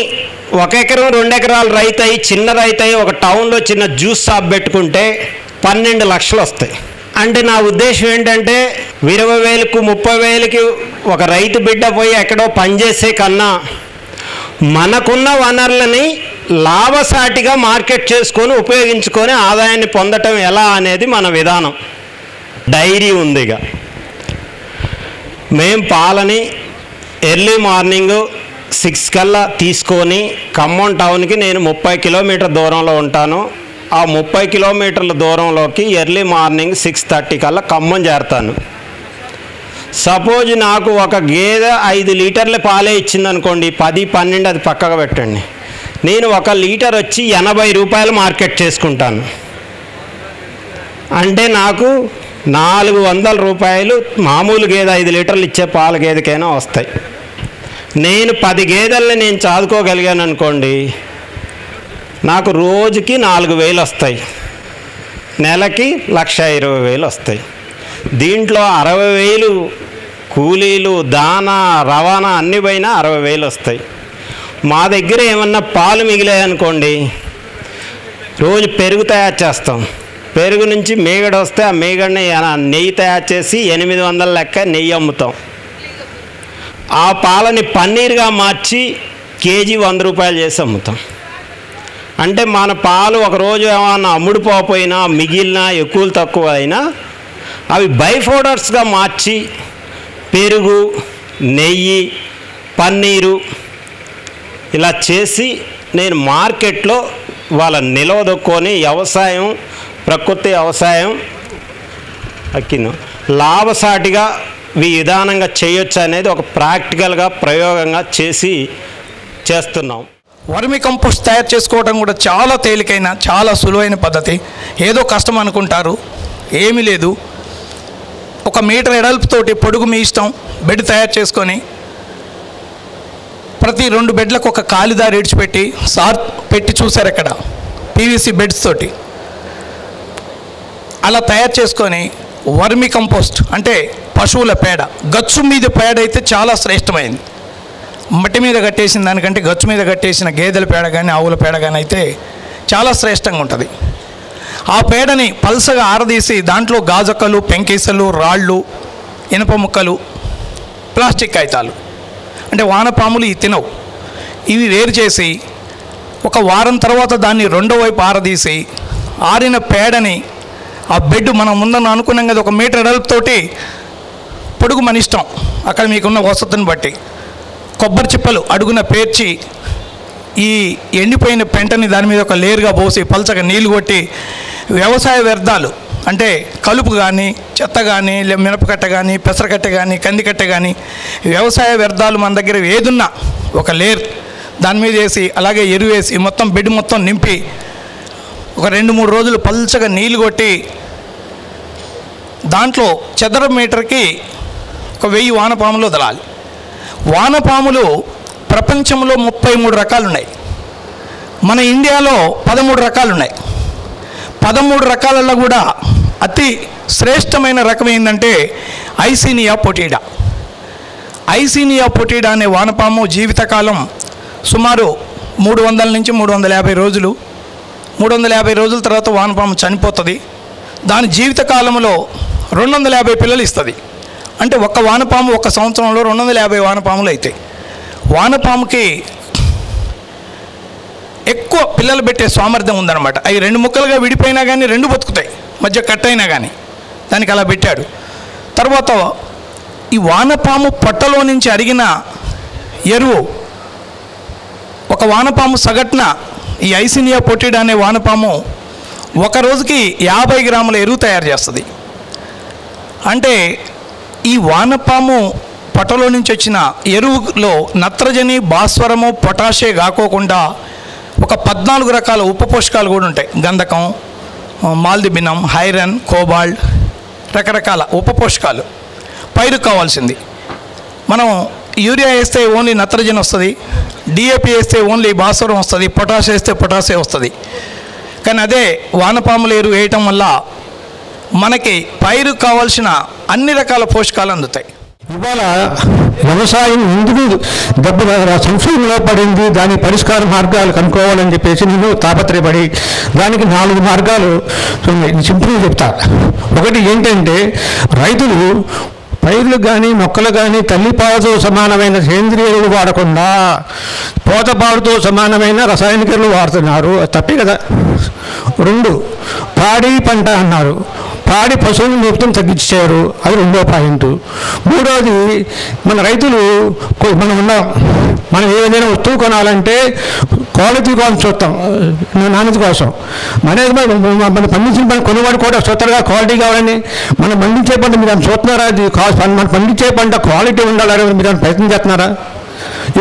1 ఎకరం 2 ఎకరాల రైతు అయ్యి చిన్న రైతు అయ్యి ఒక టౌన్లో చిన్న జ్యూస్ షాప్ పెట్టుకుంటే 12 లక్షలు వస్తాయి. అంటే నా ఉద్దేశం ఏంటంటే 20,000కు 30,000కి ఒక రైతు బిడ్డ పోయి ఎక్కడో పనిచేసే కన్నా మనకున్న వనరులని లాభసాటిగా మార్కెట్ చేసుకొని ఉపయోగించుకొని ఆదాయాన్ని పొందటం ఎలా అనేది మన విధానం. డైరీ ఉందిగా, మేము పాలని ఎర్లీ మార్నింగ్ 6 కల్లా తీసుకొని ఖమ్మం టౌన్కి నేను 30 కిలోమీటర్ దూరంలో ఉంటాను. ఆ 30 కిలోమీటర్ల దూరంలోకి ఎర్లీ మార్నింగ్ 6:30 కల్లా ఖమ్మం చేరుతాను. సపోజ్ నాకు ఒక గేదె 5 లీటర్ల పాలే ఇచ్చిందనుకోండి, 10, 12 అది పక్కగా పెట్టండి, నేను 1 లీటర్ వచ్చి 80 రూపాయలు మార్కెట్ చేసుకుంటాను. అంటే నాకు 400 రూపాయలు మామూలు గేదె 5 లీటర్లు ఇచ్చే పాల గేదెకైనా వస్తాయి. నేను 10 గేదెల్ని నేను చాదుకోగలిగాను అనుకోండి, నాకు రోజుకి 4000 వస్తాయి, నెలకి 1,20,000 వస్తాయి. దీంట్లో 60,000 కూలీలు, దానా, రవాణా అన్ని పోయినా 60,000 వస్తాయి. మా దగ్గర ఏమన్నా పాలు మిగిలాయనుకోండి, రోజు పెరుగు తయారు చేస్తాం. పెరుగు నుంచి మేగడ వస్తే ఆ మేగడని నెయ్యి తయారు చేసి 800 లెక్క నెయ్యి అమ్ముతాం. ఆ పాలని పన్నీర్గా మార్చి కేజీ 100 రూపాయలు చేసి అమ్ముతాం. అంటే మన పాలు ఒకరోజు ఏమన్నా అమ్ముడుపోయినా మిగిలినా ఎక్కువలు తక్కువ అయినా అవి బై పౌడర్స్గా మార్చి పెరుగు, నెయ్యి, పన్నీరు ఇలా చేసి నేను మార్కెట్లో వాళ్ళ నిలవదొక్కొని వ్యవసాయం, ప్రకృతి వ్యవసాయం లాభసాటిగా ఈ విధానంగా చేయొచ్చు అనేది ఒక ప్రాక్టికల్గా ప్రయోగంగా చేస్తున్నాం. వర్మి కంపోస్ట్ తయారు చేసుకోవడం కూడా చాలా తేలికైన చాలా సులువైన పద్ధతి. ఏదో కష్టం అనుకుంటారు, ఏమీ లేదు. 1 మీటర్ ఎడల్పుతోటి పొడుగు మీ ఇష్టం బెడ్ తయారు చేసుకొని ప్రతి 2 బెడ్లకు ఒక కాలిదారి ఇడిచిపెట్టి పెట్టి చూశారు ఇక్కడ పీవీసీ బెడ్స్ తోటి అలా తయారు చేసుకొని వర్మి కంపోస్ట్ అంటే పశువుల పేడ, గచ్చు మీద పేడ అయితే చాలా శ్రేష్టమైంది. మట్టి మీద కట్టేసిన దానికంటే గచ్చు మీద కట్టేసిన గేదెల పేడ కానీ ఆవుల పేడ కానీ అయితే చాలా శ్రేష్టంగా ఉంటుంది. ఆ పేడని పల్సగా ఆరదీసి దాంట్లో గాజొక్కలు, పెంకేసలు, రాళ్ళు, ఇనుప ముక్కలు, ప్లాస్టిక్ కాగితాలు అంటే వానపాములు ఇవి తినవు, ఇవి వేరు చేసి 1 వారం తర్వాత దాన్ని రెండో వైపు ఆరదీసి ఆరిన పేడని ఆ బెడ్ మనం ముందన్న అనుకున్నాం కదా 1 మీటర్ ఎడల్పుతోటి పొడుగు మన ఇష్టం అక్కడ మీకున్న వసతిని బట్టి కొబ్బరి చిప్పలు అడుగున పేర్చి ఈ ఎండిపోయిన పెంటని దాని మీద ఒక లేరుగా పోసి పల్చగా నీళ్లు కొట్టి వ్యవసాయ వ్యర్థాలు అంటే కలుపు కానీ చెత్త కానీ మినపకట్ట కానీ పెసరకట్ట కానీ కందికట్ట కానీ వ్యవసాయ వ్యర్థాలు మన దగ్గర ఏదున్నా ఒక లేర్ దాని మీద వేసి అలాగే ఎరువు వేసి మొత్తం బెడ్ మొత్తం నింపి ఒక 2-3 రోజులు పల్చగా నీళ్లు కొట్టి దాంట్లో చదరపు మీటర్కి 1000 వానపాములు వదలాలి. వానపాములు ప్రపంచంలో 33 రకాలు ఉన్నాయి, మన ఇండియాలో 13 రకాలు ఉన్నాయి. 13 రకాలలో కూడా అతి శ్రేష్టమైన రకం ఏంటంటే ఐసీనియా పొటీడా. ఐసీనియా పొటీడా అనే వానపాము జీవితకాలం సుమారు 300 నుంచి 350 రోజులు. 350 రోజుల తర్వాత వానపాము చనిపోతుంది. దాని జీవితకాలంలో 250 పిల్లలు ఇస్తుంది. అంటే 1 వానపాము 1 సంవత్సరంలో 250 వానపాములు అవుతాయి. వానపాముకి ఎక్కువ పిల్లలు పెట్టే సామర్థ్యం ఉందన్నమాట. అవి 2 ముక్కలుగా విడిపోయినా కానీ 2 బతుకుతాయి, మధ్య కట్ అయినా కానీ దానికి అలా పెట్టాడు. తర్వాత ఈ వానపాము పొట్టలో నుంచి అరిగిన ఎరువు 1 వానపాము సగటున ఈ ఐసినియా పొటిడా అనే వానపాము 1 రోజుకి 50 గ్రాముల ఎరువు తయారు చేస్తుంది. అంటే ఈ వానపాము పొట్టలో నుంచి వచ్చిన ఎరువులో నత్రజని, భాస్వరము, పొటాషే కాకోకుండా ఒక 14 రకాల ఉప పోషకాలు కూడా ఉంటాయి. గంధకం, మాల్దిబినం, ఐరన్, కోబాల్ట్, రకరకాల ఉప పోషకాలు పైరుకు కావాల్సింది. మనం యూరియా వేస్తే ఓన్లీ నత్రజని వస్తుంది, డిఏపి వేస్తే ఓన్లీ భాస్వరం వస్తుంది, పొటాష్ వేస్తే పొటాషే వస్తుంది. కానీ అదే వానపాముల ఎరువు వేయటం వల్ల మనకి పైరుకు కావాల్సిన అన్ని రకాల పోషకాలు అందుతాయి. ఇవాళ వ్యవసాయం ఎందుకు సంక్షోభంలో పడింది, దాని పరిష్కార మార్గాలు కనుక్కోవాలని చెప్పేసి నేను తాపత్రయపడి దానికి 4 మార్గాలు సింపుల్గా చెప్తా. ఒకటి ఏంటంటే రైతులు పైర్లు కానీ మొక్కలు కానీ తల్లిపాలతో సమానమైన సేంద్రియ ఎరువులు వాడకుండా పోతపాడుతో సమానమైన రసాయనిక ఎరువులు వాడుతున్నారు. తప్పే కదా. 2 పాడి పంట అన్నారు, పాడి పశువులు మొత్తం తగ్గించారు, అది 2వ పాయింట్. 3వది మన రైతులు మనం ఏదైనా వస్తువు కొనాలంటే క్వాలిటీ కోసం చూస్తాం, నాణ్యత కోసం. మనం పండించిన పంట కొనుగోలు కూడా చూస్తారుగా క్వాలిటీ కావాలని. మనం పండించే పంట మీరు అని చూస్తున్నారా? అది మనం పండించే పంట క్వాలిటీ ఉండాలని మీరు ప్రయత్నం చేస్తున్నారా?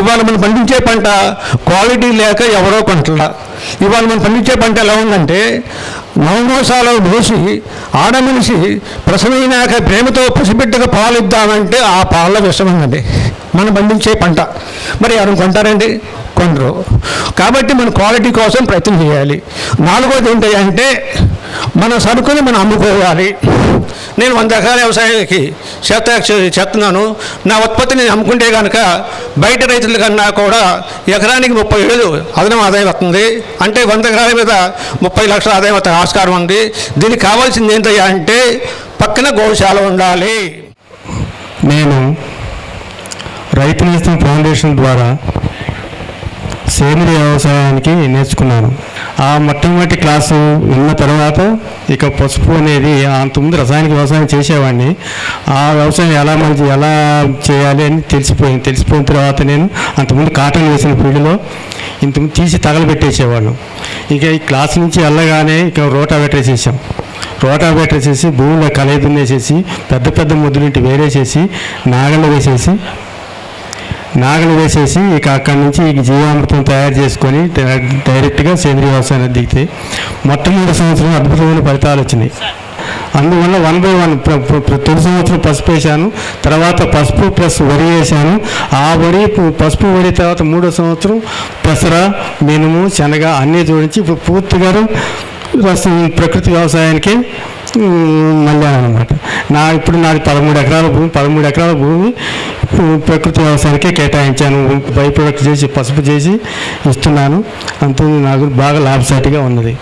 ఇవాళ మనం పండించే పంట క్వాలిటీ లేక ఎవరో కొంటలా. ఇవాళ మనం పండించే పంట ఎలా ఉందంటే నవమోసాలు మోసి ఆడమనిషి ప్రసవైనాక ప్రేమతో పసిబిడ్డగా పాలు ఇద్దామంటే ఆ పాల విషం ఉందండి మనం పండించే పంట. మరి ఎవరు కొంటారండి? కొందరు. కాబట్టి మన క్వాలిటీ కోసం ప్రయత్నం చేయాలి. 4వది ఏంటంటే మన సరుకుని మనం అమ్ముకోవాలి. నేను 100 ఎకరాల వ్యవసాయానికి చేస్తున్నాను. నా ఉత్పత్తిని నేను అమ్ముకుంటే కనుక బయట రైతుల కన్నా కూడా ఎకరానికి 30,000 అదనం ఆదాయం వస్తుంది. అంటే 100 ఎకరాల మీద 30 లక్షల ఆదాయం వస్తే ఆస్కారం ఉంది. దీనికి కావాల్సింది ఏంటయ్యా అంటే పక్కన గోశాల ఉండాలి. నేను రైతు నేస్తం ఫౌండేషన్ ద్వారా సేంద్రియ వ్యవసాయానికి నేర్చుకున్నాను. ఆ మొట్టమొదటి క్లాసు ఉన్న తర్వాత ఇక పసుపు అనేది అంతకుముందు రసాయనిక వ్యవసాయం చేసేవాడిని. ఆ వ్యవసాయం ఎలా చేయాలి అని తెలిసిపోయిన తర్వాత నేను అంతకుముందు కాటన్ వేసిన ఫీల్డ్లో ఇంతకుముందు తీసి తగలబెట్టేసేవాళ్ళం. ఇక ఈ క్లాస్ నుంచి వెళ్ళగానే ఇక రోటావేటర్ చేసాం. రోటావేటర్ వేసేసి భూమిలో కలయిదున్నేసేసి పెద్ద పెద్ద ముద్దులింటి వేరేసేసి నాగలు వేసేసి ఇక అక్కడి నుంచి ఇక జీవామృతం తయారు చేసుకొని డైరెక్ట్గా సేంద్రీయ వ్యవసాయానికి దిగితే మొట్టమొదటి సంవత్సరం అద్భుతమైన ఫలితాలు వచ్చినాయి. అందువల్ల 1 by 1 తొలి సంవత్సరం పసుపు వేసాను, తర్వాత పసుపు ప్లస్ వరి వేసాను. ఆ పసుపు వరి తర్వాత 3వ సంవత్సరం పెసర, మినుము, శనగ అన్నీ జోడించి ఇప్పుడు పూర్తిగా ప్రకృతి వ్యవసాయానికి మళ్ళానమాట. ఇప్పుడు నాది 13 ఎకరాల భూమి ప్రకృతి వ్యవసాయానికే కేటాయించాను. బై ప్రొడక్ట్ చేసి పసుపు చేసి ఇస్తున్నాను. అంత నాకు బాగా లాభసాటిగా ఉన్నది.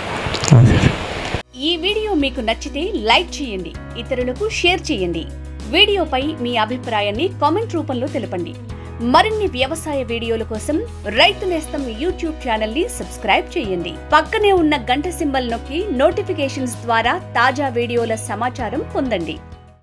ఈ వీడియో మీకు నచ్చితే లైక్ చేయండి, ఇతరులకు షేర్ చేయండి. వీడియోపై మీ అభిప్రాయాన్ని కామెంట్ రూపంలో తెలపండి. మరిన్ని వ్యవసాయ వీడియోల కోసం రైతు నేస్తం యూట్యూబ్ ఛానల్ ని సబ్స్క్రైబ్ చేయండి. పక్కనే ఉన్న గంట సింబల్ నొక్కి నోటిఫికేషన్స్ ద్వారా తాజా వీడియోల సమాచారం పొందండి.